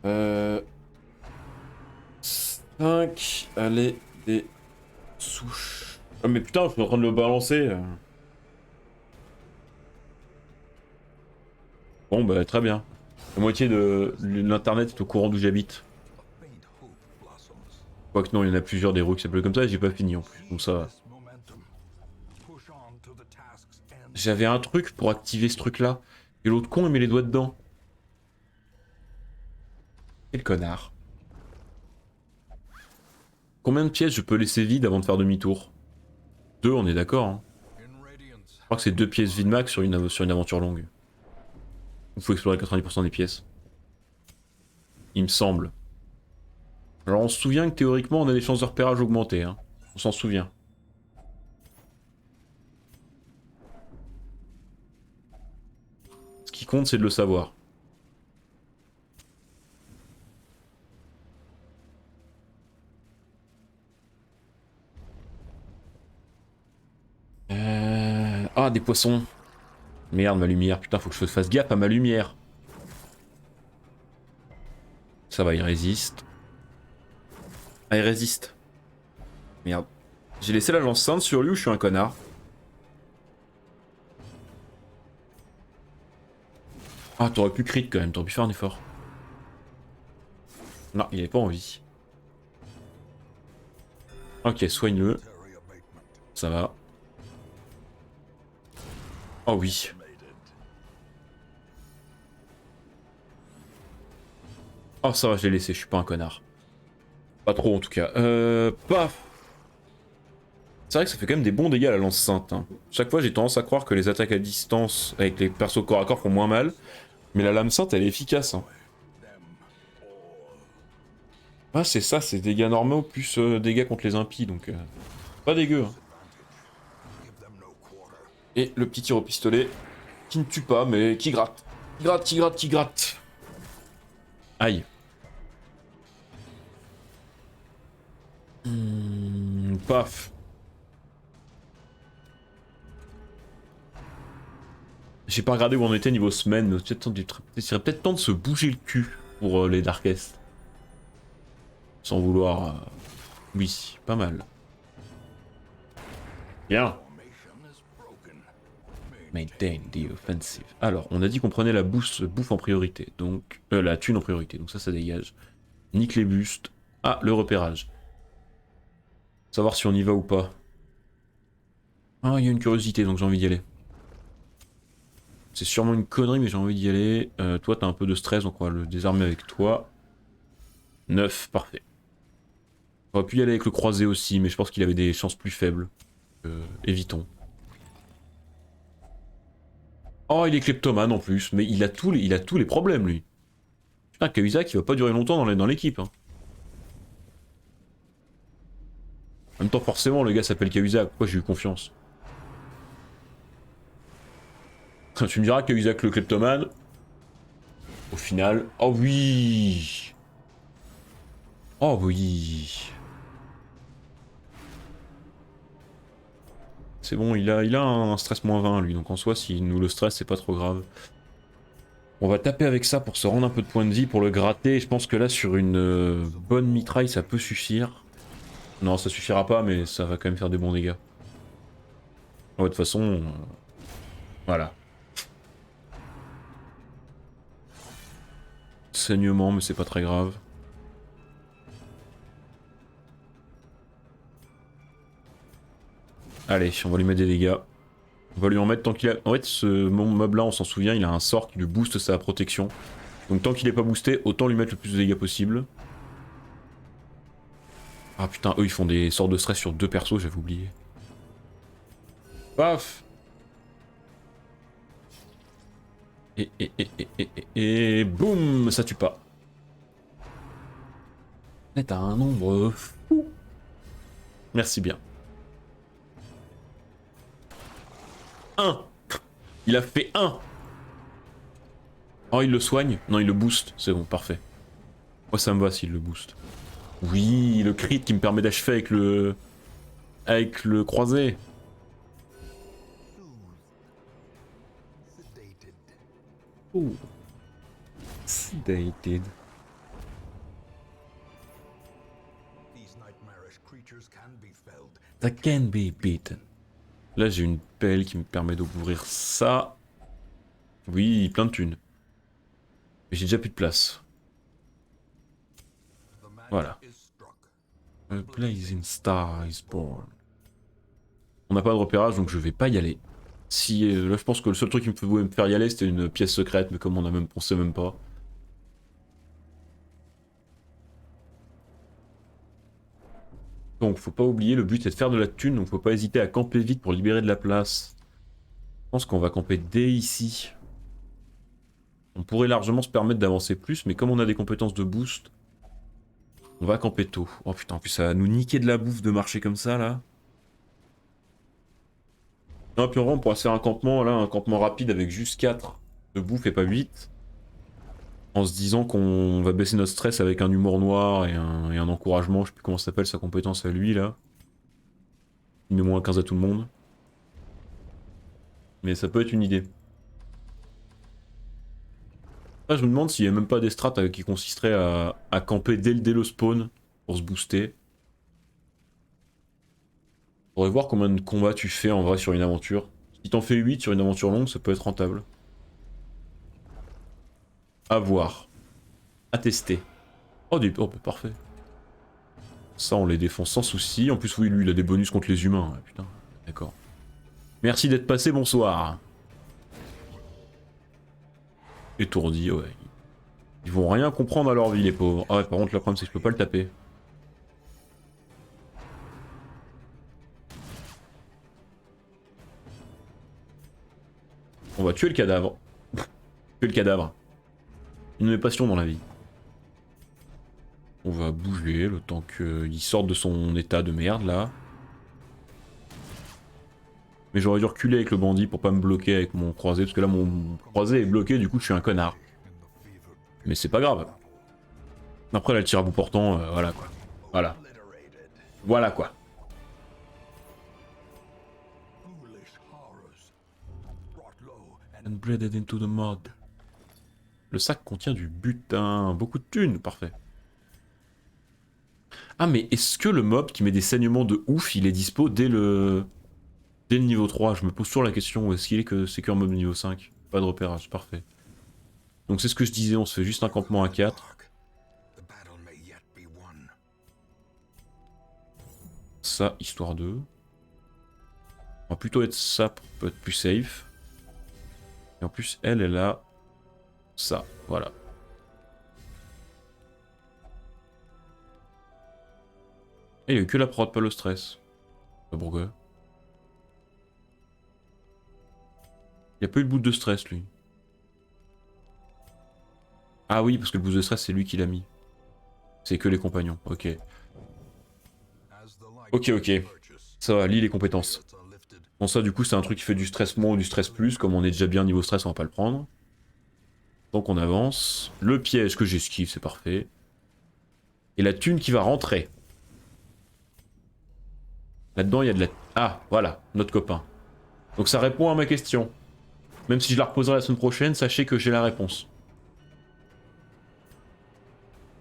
5, allez, des souches. Ah mais putain, je suis en train de le balancer. Bon bah très bien. La moitié de l'internet est au courant d'où j'habite. Quoique non, il y en a plusieurs des rues qui s'appellent comme ça et j'ai pas fini en plus. Donc ça va. J'avais un truc pour activer ce truc là. Et l'autre con il met les doigts dedans. Quel connard. Combien de pièces je peux laisser vides avant de faire demi-tour? 2, on est d'accord hein. Je crois que c'est 2 pièces vides max sur une aventure longue. Il faut explorer 90% des pièces. Il me semble. Alors on se souvient que théoriquement on a des chances de repérage augmentées. Hein. On s'en souvient. Ce qui compte c'est de le savoir. Ah des poissons. Merde ma lumière, putain faut que je fasse gaffe à ma lumière. Ça va, il résiste. Ah il résiste. Merde. J'ai laissé la lance sainte sur lui ou je suis un connard? Ah t'aurais pu crit quand même, t'aurais pu faire un effort. Non, il avait pas envie. Ok, soigne-le. Ça va. Oh oui. Oh ça va, je l'ai laissé, je suis pas un connard. Pas trop en tout cas. Paf. C'est vrai que ça fait quand même des bons dégâts à la lance sainte. Hein. Chaque fois j'ai tendance à croire que les attaques à distance avec les persos corps à corps font moins mal. Mais la lame sainte elle est efficace. Hein. Ah c'est ça, c'est dégâts normaux plus dégâts contre les impies donc... pas dégueu. Hein. Et le petit tir au pistolet qui ne tue pas mais qui gratte. Qui gratte, qui gratte, qui gratte. Aïe. Paf. J'ai pas regardé où on était niveau semaine, mais il serait peut-être temps de se bouger le cul pour les Darkest. Sans vouloir... Oui, pas mal. Bien. Maintain the offensive. Alors, on a dit qu'on prenait la bouffe en priorité, donc... la thune en priorité, donc ça dégage. Nique les bustes. Ah, le repérage. Savoir si on y va ou pas. Ah, il y a une curiosité, donc j'ai envie d'y aller. C'est sûrement une connerie, mais j'ai envie d'y aller. Toi, t'as un peu de stress, donc on va le désarmer avec toi. 9, parfait. On aurait pu y aller avec le croisé aussi, mais je pense qu'il avait des chances plus faibles. Évitons. Oh, il est kleptomane en plus, mais il a tous les problèmes, lui. Putain, Cahuzac, il va pas durer longtemps dans l'équipe. Hein. En même temps, forcément, le gars s'appelle Cahuzac. Pourquoi j'ai eu confiance? Tu me diras Cahuzac le kleptomane. Au final... Oh oui. Oh oui. C'est bon, il a un stress -20 lui, donc en soi, s'il nous le stress, c'est pas trop grave. On va taper avec ça pour se rendre un peu de points de vie, pour le gratter, et je pense que là, sur une bonne mitraille, ça peut suffire. Non, ça suffira pas, mais ça va quand même faire des bons dégâts. Ouais, de toute façon... voilà. Saignement, mais c'est pas très grave. Allez, on va lui mettre des dégâts. On va lui en mettre tant qu'il a... En fait, ce mob là, on s'en souvient, il a un sort qui lui booste sa protection. Donc tant qu'il est pas boosté, autant lui mettre le plus de dégâts possible. Ah putain, eux ils font des sorts de stress sur 2 persos, j'avais oublié. Paf. Et boum, ça tue pas. Mais t'as un nombre fou. Merci bien. 1. Il a fait 1. Oh, il le soigne? Non, il le booste. C'est bon, parfait. Moi, ça me va s'il le booste. Oui, le crit qui me permet d'achever avec le... Avec le croisé. Oh. Sedated. That can be beaten. Là, j'ai une pelle qui me permet d'ouvrir ça. Oui, plein de thunes. Mais j'ai déjà plus de place. Voilà. A blazing star is born. On n'a pas de repérage, donc je vais pas y aller. Si, là, je pense que le seul truc qui me pouvait me faire y aller, c'était une pièce secrète, mais comme on sait même pas. Donc, faut pas oublier, le but est de faire de la thune, donc faut pas hésiter à camper vite pour libérer de la place. Je pense qu'on va camper dès ici. On pourrait largement se permettre d'avancer plus, mais comme on a des compétences de boost, on va camper tôt. Oh putain, en plus ça va nous niquer de la bouffe de marcher comme ça, là. Non, puis en vrai, on pourra se faire un campement, là, un campement rapide avec juste 4 de bouffe et pas 8. En se disant qu'on va baisser notre stress avec un humour noir et un encouragement, je sais plus comment ça s'appelle sa compétence à lui là. Il met moins 15 à tout le monde. Mais ça peut être une idée. Là, je me demande s'il n'y a même pas des strats qui consisteraient à camper dès le spawn pour se booster. Faudrait voir combien de combats tu fais en vrai sur une aventure. Si t'en fais 8 sur une aventure longue, ça peut être rentable. À voir. À tester. Oh, oh bah, parfait. Ça, on les défend sans souci. En plus, oui, lui, il a des bonus contre les humains. Ah, putain, d'accord. Merci d'être passé, bonsoir. Étourdi, ouais. Ils vont rien comprendre à leur vie, les pauvres. Ah ouais, par contre, le problème, c'est que je peux pas le taper. On va tuer le cadavre. Tuer le cadavre. Une de mes passions dans la vie. On va bouger le temps qu'il sorte de son état de merde, là. Mais j'aurais dû reculer avec le bandit pour pas me bloquer avec mon croisé, parce que là, mon croisé est bloqué, du coup, je suis un connard. Mais c'est pas grave. Après, là, le tir à bout portant, voilà, quoi. Voilà. Voilà, quoi. And bleeded into the mud. Le sac contient du butin. Beaucoup de thunes, parfait. Ah, mais est-ce que le mob qui met des saignements de ouf, il est dispo dès le niveau 3? Je me pose toujours la question, est-ce qu'il est que c'est qu'un mob niveau 5? Pas de repérage, parfait. Donc c'est ce que je disais, on se fait juste un campement à 4. Ça, histoire de... On va plutôt être ça pour être plus safe. Et en plus, elle a ça, voilà. Et il n'y a eu que la prod, pas le stress. Pas pourquoi. Il n'y a pas eu le bout de stress, lui. Ah oui, parce que le boost de stress, c'est lui qui l'a mis. C'est que les compagnons, ok. Ok, ok. Ça va, lis les compétences. Bon, ça, du coup, c'est un truc qui fait du stress moins ou du stress plus. Comme on est déjà bien niveau stress, on va pas le prendre. Donc on avance. Le piège que j'esquive, c'est parfait. Et la thune qui va rentrer. Là-dedans, il y a de la... Ah, voilà, notre copain. Donc ça répond à ma question. Même si je la reposerai la semaine prochaine, sachez que j'ai la réponse.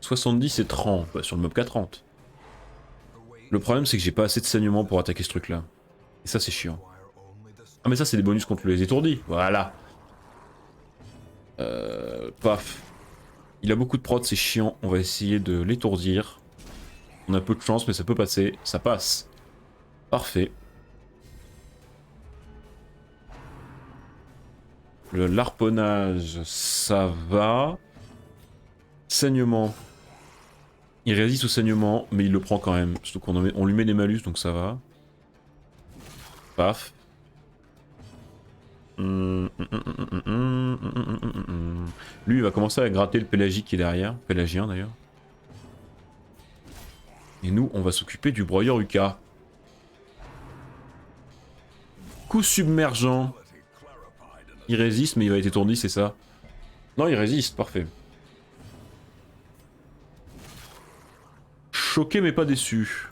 70 et 30, bah, sur le mob 430. Le problème, c'est que j'ai pas assez de saignement pour attaquer ce truc-là. Et ça, c'est chiant. Ah, mais ça, c'est des bonus contre les étourdis. Voilà. Paf. Il a beaucoup de prod, c'est chiant. On va essayer de l'étourdir. On a peu de chance, mais ça peut passer. Ça passe. Parfait. Le larponnage, ça va. Saignement. Il résiste au saignement, mais il le prend quand même. Surtout qu'on on lui met des malus, donc ça va. Paf. Lui, il va commencer à gratter le pélagique qui est derrière. Pélagien d'ailleurs. Et nous, on va s'occuper du broyeur Uka. Coup submergent. Il résiste, mais il va être étourdi, c'est ça? Non, il résiste, parfait. Choqué, mais pas déçu.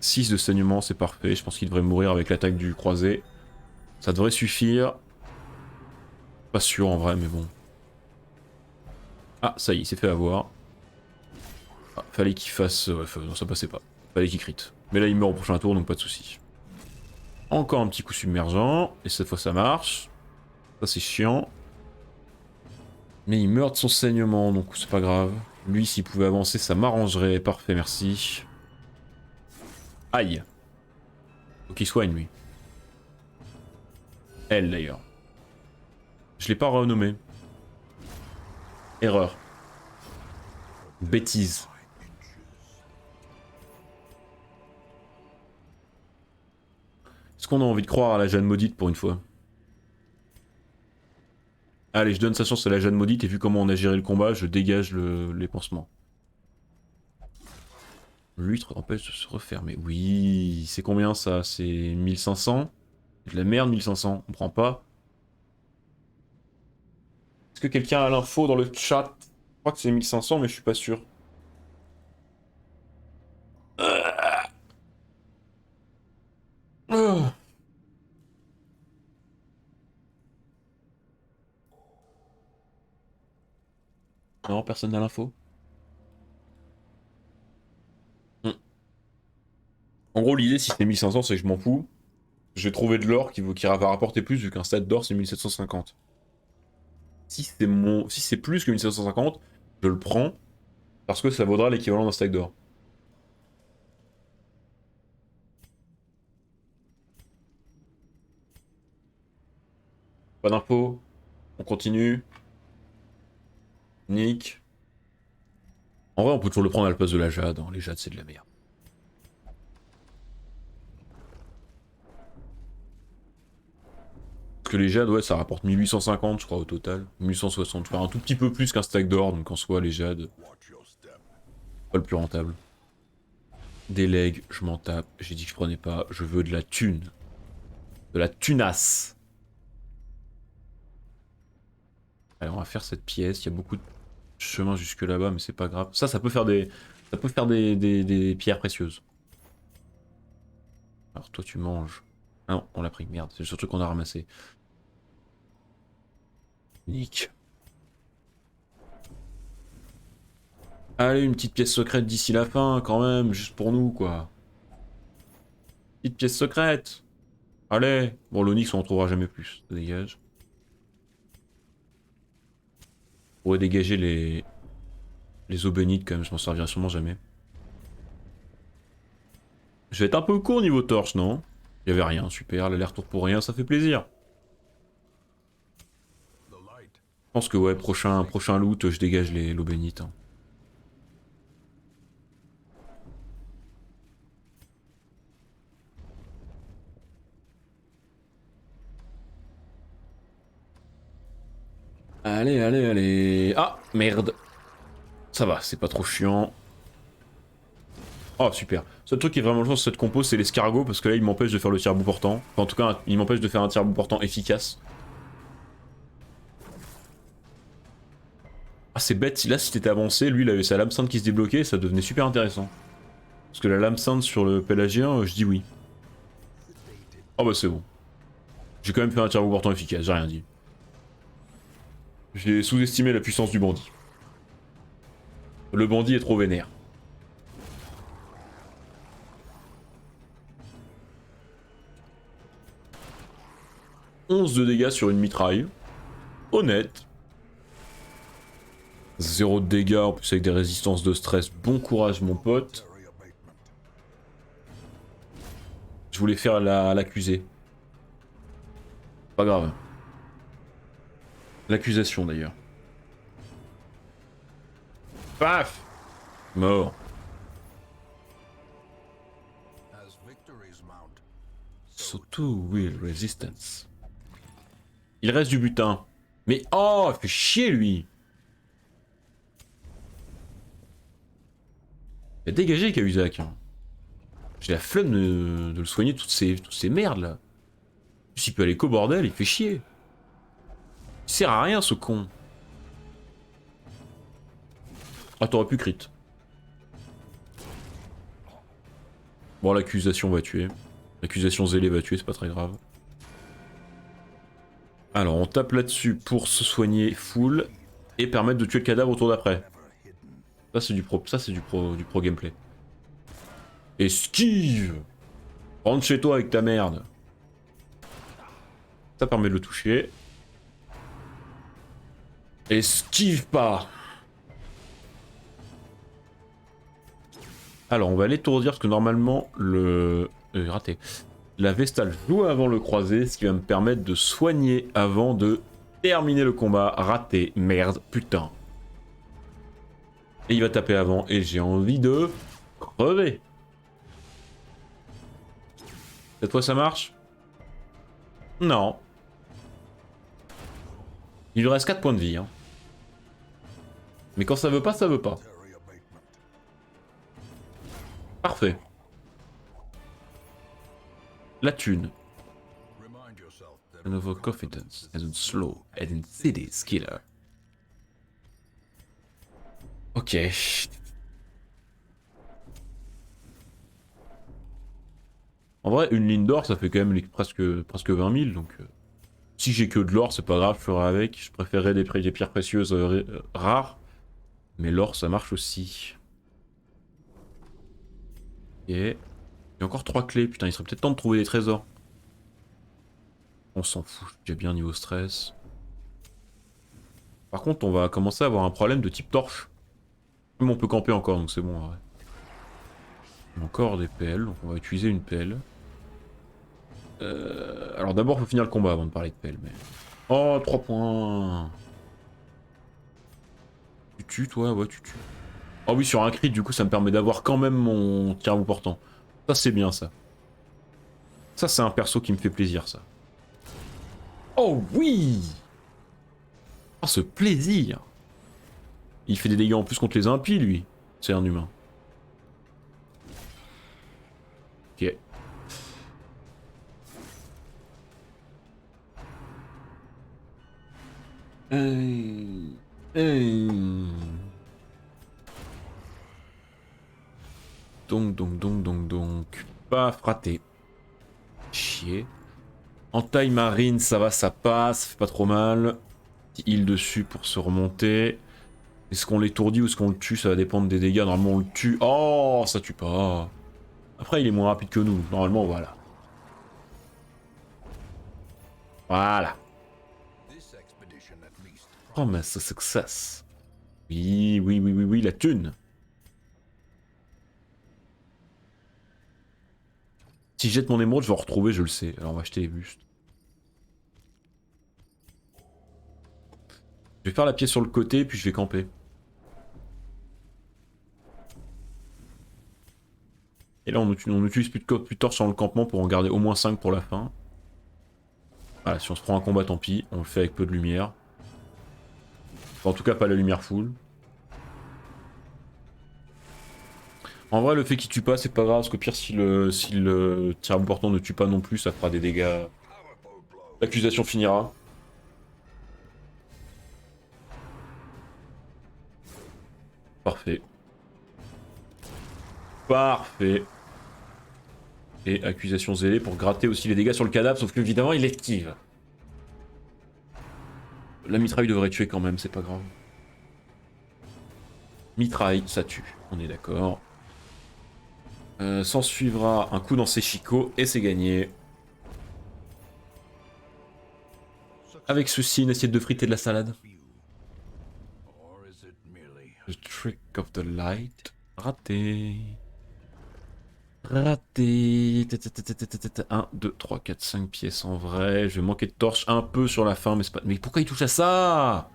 6 de saignement, c'est parfait. Je pense qu'il devrait mourir avec l'attaque du croisé. Ça devrait suffire. Pas sûr en vrai, mais bon. Ah, ça y est, il s'est fait avoir. Ah, fallait qu'il fasse... Ouais, non, ça passait pas. Fallait qu'il crit. Mais là, il meurt au prochain tour, donc pas de soucis. Encore un petit coup submergent. Et cette fois, ça marche. Ça, c'est chiant. Mais il meurt de son saignement, donc c'est pas grave. Lui, s'il pouvait avancer, ça m'arrangerait. Parfait, merci. Aïe. Faut qu'il soigne, lui. Elle, d'ailleurs. Je l'ai pas renommé. Erreur. Bêtise. Est-ce qu'on a envie de croire à la Jeanne Maudite pour une fois? Allez, je donne sa chance à la Jeanne Maudite et vu comment on a géré le combat, je dégage les pansements. L'huître empêche de se refermer. Oui, c'est combien ça? C'est 1500? C'est de la merde 1500, on prend pas. Est-ce que quelqu'un a l'info dans le chat? Je crois que c'est 1500 mais je suis pas sûr. Non, personne n'a l'info. En gros, l'idée, si c'est 1500, c'est que je m'en fous. J'ai trouvé de l'or qui va rapporter plus, vu qu'un stade d'or, c'est 1750. Si c'est plus que 1750, je le prends, parce que ça vaudra l'équivalent d'un stack d'or. Pas d'infos. On continue. Nick. En vrai, on peut toujours le prendre à la place de la jade. Hein. Les jades, c'est de la merde. Parce que les jades, ouais, ça rapporte 1850, je crois, au total. 1860. Enfin, un tout petit peu plus qu'un stack d'or, donc en soi, les jades. Pas le plus rentable. Des legs, je m'en tape. J'ai dit que je prenais pas. Je veux de la thune. De la tunasse. Allez, on va faire cette pièce. Il y a beaucoup de chemin jusque là-bas, mais c'est pas grave. Ça peut faire des. Ça peut faire des pierres précieuses. Alors toi tu manges. Ah non, on l'a pris, merde, c'est le seul truc qu'on a ramassé. Nick. Allez, une petite pièce secrète d'ici la fin, quand même, juste pour nous, quoi. Petite pièce secrète. Allez. Bon, l'onyx, on en trouvera jamais plus, ça dégage. On pourrait dégager les eaux bénites, quand même, je m'en servirai sûrement jamais. Je vais être un peu court niveau torche, non? Il y avait rien, super, l'aller-retour pour rien, ça fait plaisir. Je pense que ouais, prochain loot, je dégage l'eau bénite. Hein. Allez, allez, allez. Ah, merde. Ça va, c'est pas trop chiant. Oh, super. Seul truc qui est vraiment le sur cette compo, c'est l'escargot, parce que là, il m'empêche de faire le tir-bout portant. Enfin, en tout cas, il m'empêche de faire un tir-bout portant efficace. Ah, c'est bête. Là, si t'étais avancé, lui, il avait sa lame sainte qui se débloquait, ça devenait super intéressant. Parce que la lame sainte sur le pélagien, je dis oui. Oh bah c'est bon. J'ai quand même fait un tir-bout portant efficace, j'ai rien dit. J'ai sous-estimé la puissance du bandit. Le bandit est trop vénère. « 11 de dégâts sur une mitraille. Honnête. 0 de dégâts, en plus avec des résistances de stress. Bon courage mon pote. Je voulais faire l'accusé. Pas grave. L'accusation d'ailleurs. Paf! Mort. So too will resistance. Il reste du butin. Mais oh, il fait chier lui. Il a dégagé Cahuzac. Hein. J'ai la flemme de le soigner toutes ces merdes là. En plus, il peut aller qu'au bordel, il fait chier. Il sert à rien ce con. Ah, t'aurais pu crit. Bon, l'accusation va tuer. L'accusation zélée va tuer, c'est pas très grave. Alors, on tape là-dessus pour se soigner full et permettre de tuer le cadavre au tour d'après. Ça, c'est du pro gameplay. Esquive! Rentre chez toi avec ta merde. Ça permet de le toucher. Esquive pas! Alors, on va l'étourdir parce que normalement, raté. La Vestale joue avant le croisé, ce qui va me permettre de soigner avant de terminer le combat. Raté, merde, putain. Et il va taper avant, et j'ai envie de crever. Cette fois, ça marche? Non. Il lui reste 4 points de vie. Hein. Mais quand ça veut pas, ça veut pas. Parfait. La thune. An overconfidence and slow and insidious killer. Ok. En vrai, une ligne d'or, ça fait quand même presque 20 000, donc... si j'ai que de l'or, c'est pas grave, je ferai avec. Je préférerais des pierres précieuses rares. Mais l'or, ça marche aussi. Ok. Il y a encore 3 clés. Putain, il serait peut-être temps de trouver des trésors. On s'en fout, j'ai bien niveau stress. Par contre, on va commencer à avoir un problème de type torche. Mais on peut camper encore, donc c'est bon. Ouais. Encore des pelles, donc on va utiliser une pelle. Alors d'abord, il faut finir le combat avant de parler de pelle. Mais... oh, 3 points. Tu tues, toi? Ouais, tu tues. Oh oui, sur un crit, du coup, ça me permet d'avoir quand même mon tir à bout portant. Ça, c'est bien, ça. Ça, c'est un perso qui me fait plaisir, ça. Oh oui! Oh, ce plaisir! Il fait des dégâts en plus contre les impies, lui. C'est un humain. Ok. Donc. Paf, raté. Chier. Entaille marine, ça va, ça passe, ça fait pas trop mal. Petit heal dessus pour se remonter. Est-ce qu'on l'étourdit ou est-ce qu'on le tue? Ça va dépendre des dégâts. Normalement, on le tue. Oh, ça tue pas. Après, il est moins rapide que nous. Normalement, voilà. Voilà. Promise a success. Oui, la thune. Si je jette mon émeraude, je vais en retrouver, je le sais. Alors, on va acheter les bustes. Je vais faire la pièce sur le côté, puis je vais camper. Et là, on utilise plus de torches sur le campement pour en garder au moins 5 pour la fin. Voilà, si on se prend un combat, tant pis. On le fait avec peu de lumière. Enfin, en tout cas, pas la lumière full. En vrai, le fait qu'il tue pas, c'est pas grave, parce que pire, si le tir important ne tue pas non plus, ça fera des dégâts. L'accusation finira. Parfait. Parfait. Et accusation zélée pour gratter aussi les dégâts sur le cadavre, sauf qu'évidemment, il esquive. La mitraille devrait tuer quand même, c'est pas grave. Mitraille, ça tue, on est d'accord. S'en suivra un coup dans ses chicots et c'est gagné. Avec ceci, une assiette de frites et de la salade. The trick of the light. Raté. Raté. 1, 2, 3, 4, 5 pièces en vrai. Je vais manquer de torche un peu sur la fin, mais c'est pas... Mais pourquoi il touche à ça?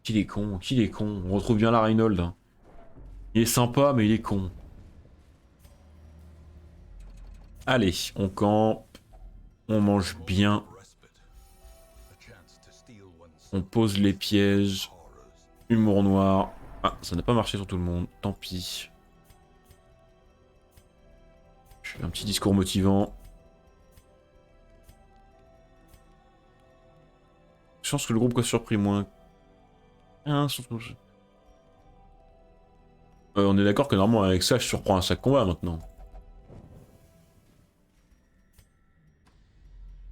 Qu'il est con, qu'il est con. On retrouve bien la Reynold. Hein. Il est sympa, mais il est con. Allez, on campe. On mange bien. On pose les pièges. Humour noir. Ah, ça n'a pas marché sur tout le monde. Tant pis. Je fais un petit discours motivant. Je pense que le groupe a surpris moins. Ah, on est d'accord que normalement avec ça, je surprends un sac combat maintenant.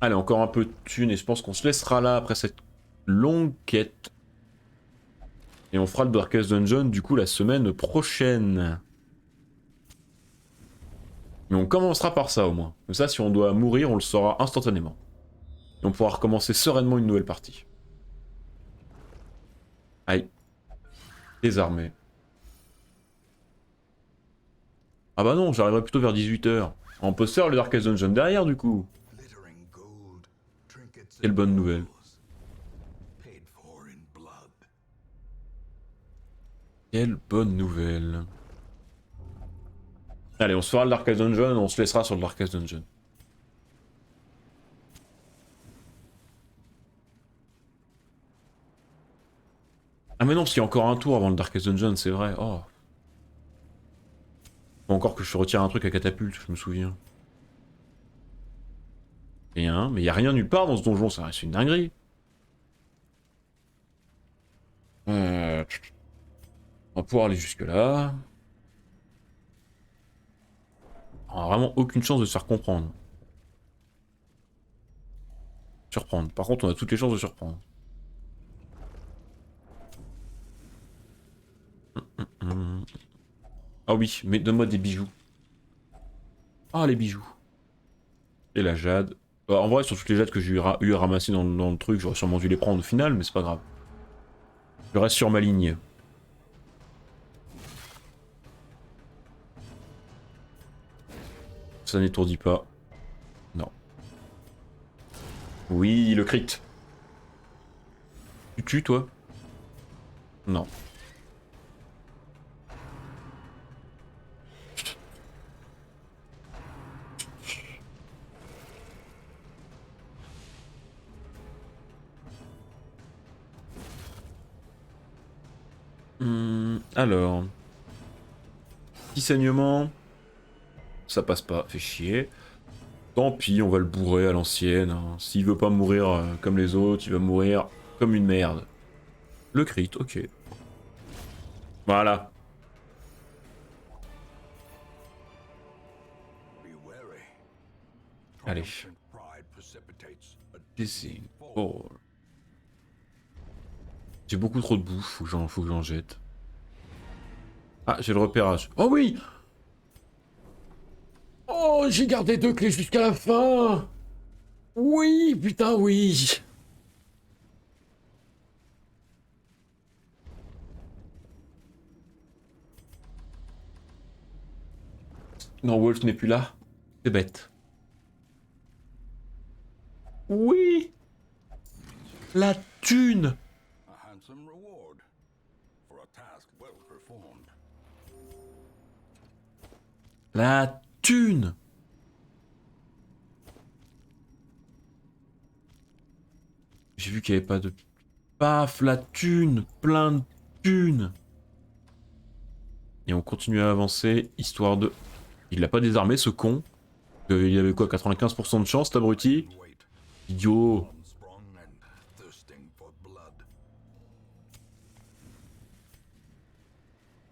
Allez, encore un peu de thunes et je pense qu'on se laissera là après cette longue quête. Et on fera le Darkest Dungeon du coup la semaine prochaine. Mais on commencera par ça au moins. Comme ça, si on doit mourir, on le saura instantanément. Et on pourra recommencer sereinement une nouvelle partie. Aïe. Désarmé. Ah bah non, j'arriverai plutôt vers 18 h. On peut se faire le Darkest Dungeon derrière du coup. Quelle bonne nouvelle. Quelle bonne nouvelle. Allez, on se fera le Darkest Dungeon, on se laissera sur le Darkest Dungeon. Ah mais non, parce qu'il y a encore un tour avant le Darkest Dungeon, c'est vrai. Oh. Faut encore que je retire un truc à catapulte, je me souviens. Rien, mais il y a rien nulle part dans ce donjon, ça reste une dinguerie. On va pouvoir aller jusque là. On a vraiment aucune chance de se faire comprendre. Surprendre. Par contre, on a toutes les chances de surprendre. Ah oui, mais donne-moi des bijoux. Ah, les bijoux. Et la jade. En vrai, sur toutes les jades que j'ai eu à ramasser dans le truc, j'aurais sûrement dû les prendre au final, mais c'est pas grave. Je reste sur ma ligne. Ça n'étourdit pas. Non. Oui, le crit. Tu tues, toi? Non. Alors. Petit saignement. Ça passe pas, fait chier. Tant pis, on va le bourrer à l'ancienne. Hein. S'il veut pas mourir comme les autres, il va mourir comme une merde. Le crit, ok. Voilà. Allez. Oh. J'ai beaucoup trop de bouffe, faut que j'en jette. Ah, j'ai le repérage. Oh oui! Oh, j'ai gardé 2 clés jusqu'à la fin! Oui, putain, oui! Non, Wolf n'est plus là. C'est bête. Oui! La thune! La thune! J'ai vu qu'il n'y avait pas de... Paf, la thune! Plein de thunes! Et on continue à avancer, histoire de... Il l'a pas désarmé, ce con. Il avait quoi, 95% de chance, cet abruti? Idiot!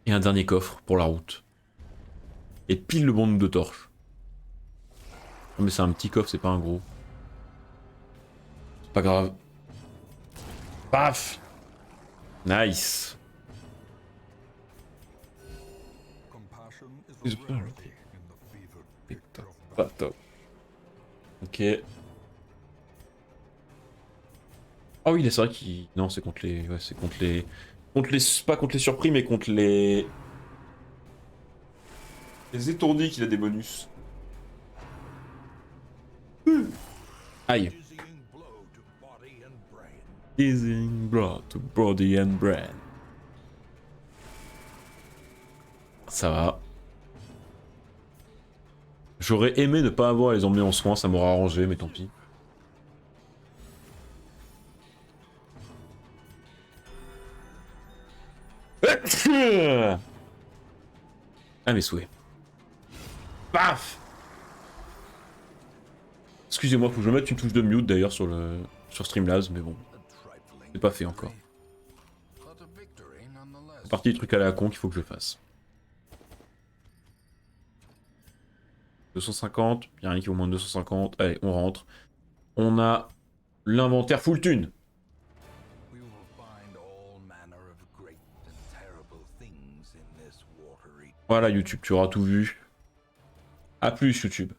Et un dernier coffre pour la route. Et pile le bon nombre de torches. Non mais c'est un petit coffre, c'est pas un gros. C'est pas grave. Paf! Nice! Pas top. Ok. Ah oui, c'est vrai qu'il... Non, c'est contre les... Ouais, c'est contre les... Contre les... Pas contre les surpris, mais contre les... Les étourdis qu'il a des bonus. Aïe. Dizzying blow to body and brain. Ça va. J'aurais aimé ne pas avoir les emmener en soins, ça m'aurait arrangé, mais tant pis. Ah mes souhaits. Paf. Excusez-moi, faut que je mette une touche de mute d'ailleurs sur Streamlabs, mais bon, c'est pas fait encore. C'est partie des trucs à la con qu'il faut que je fasse. 250, y'a rien qui vaut moins de 250. Allez, on rentre. On a l'inventaire full thune. Voilà YouTube, tu auras tout vu. A plus YouTube.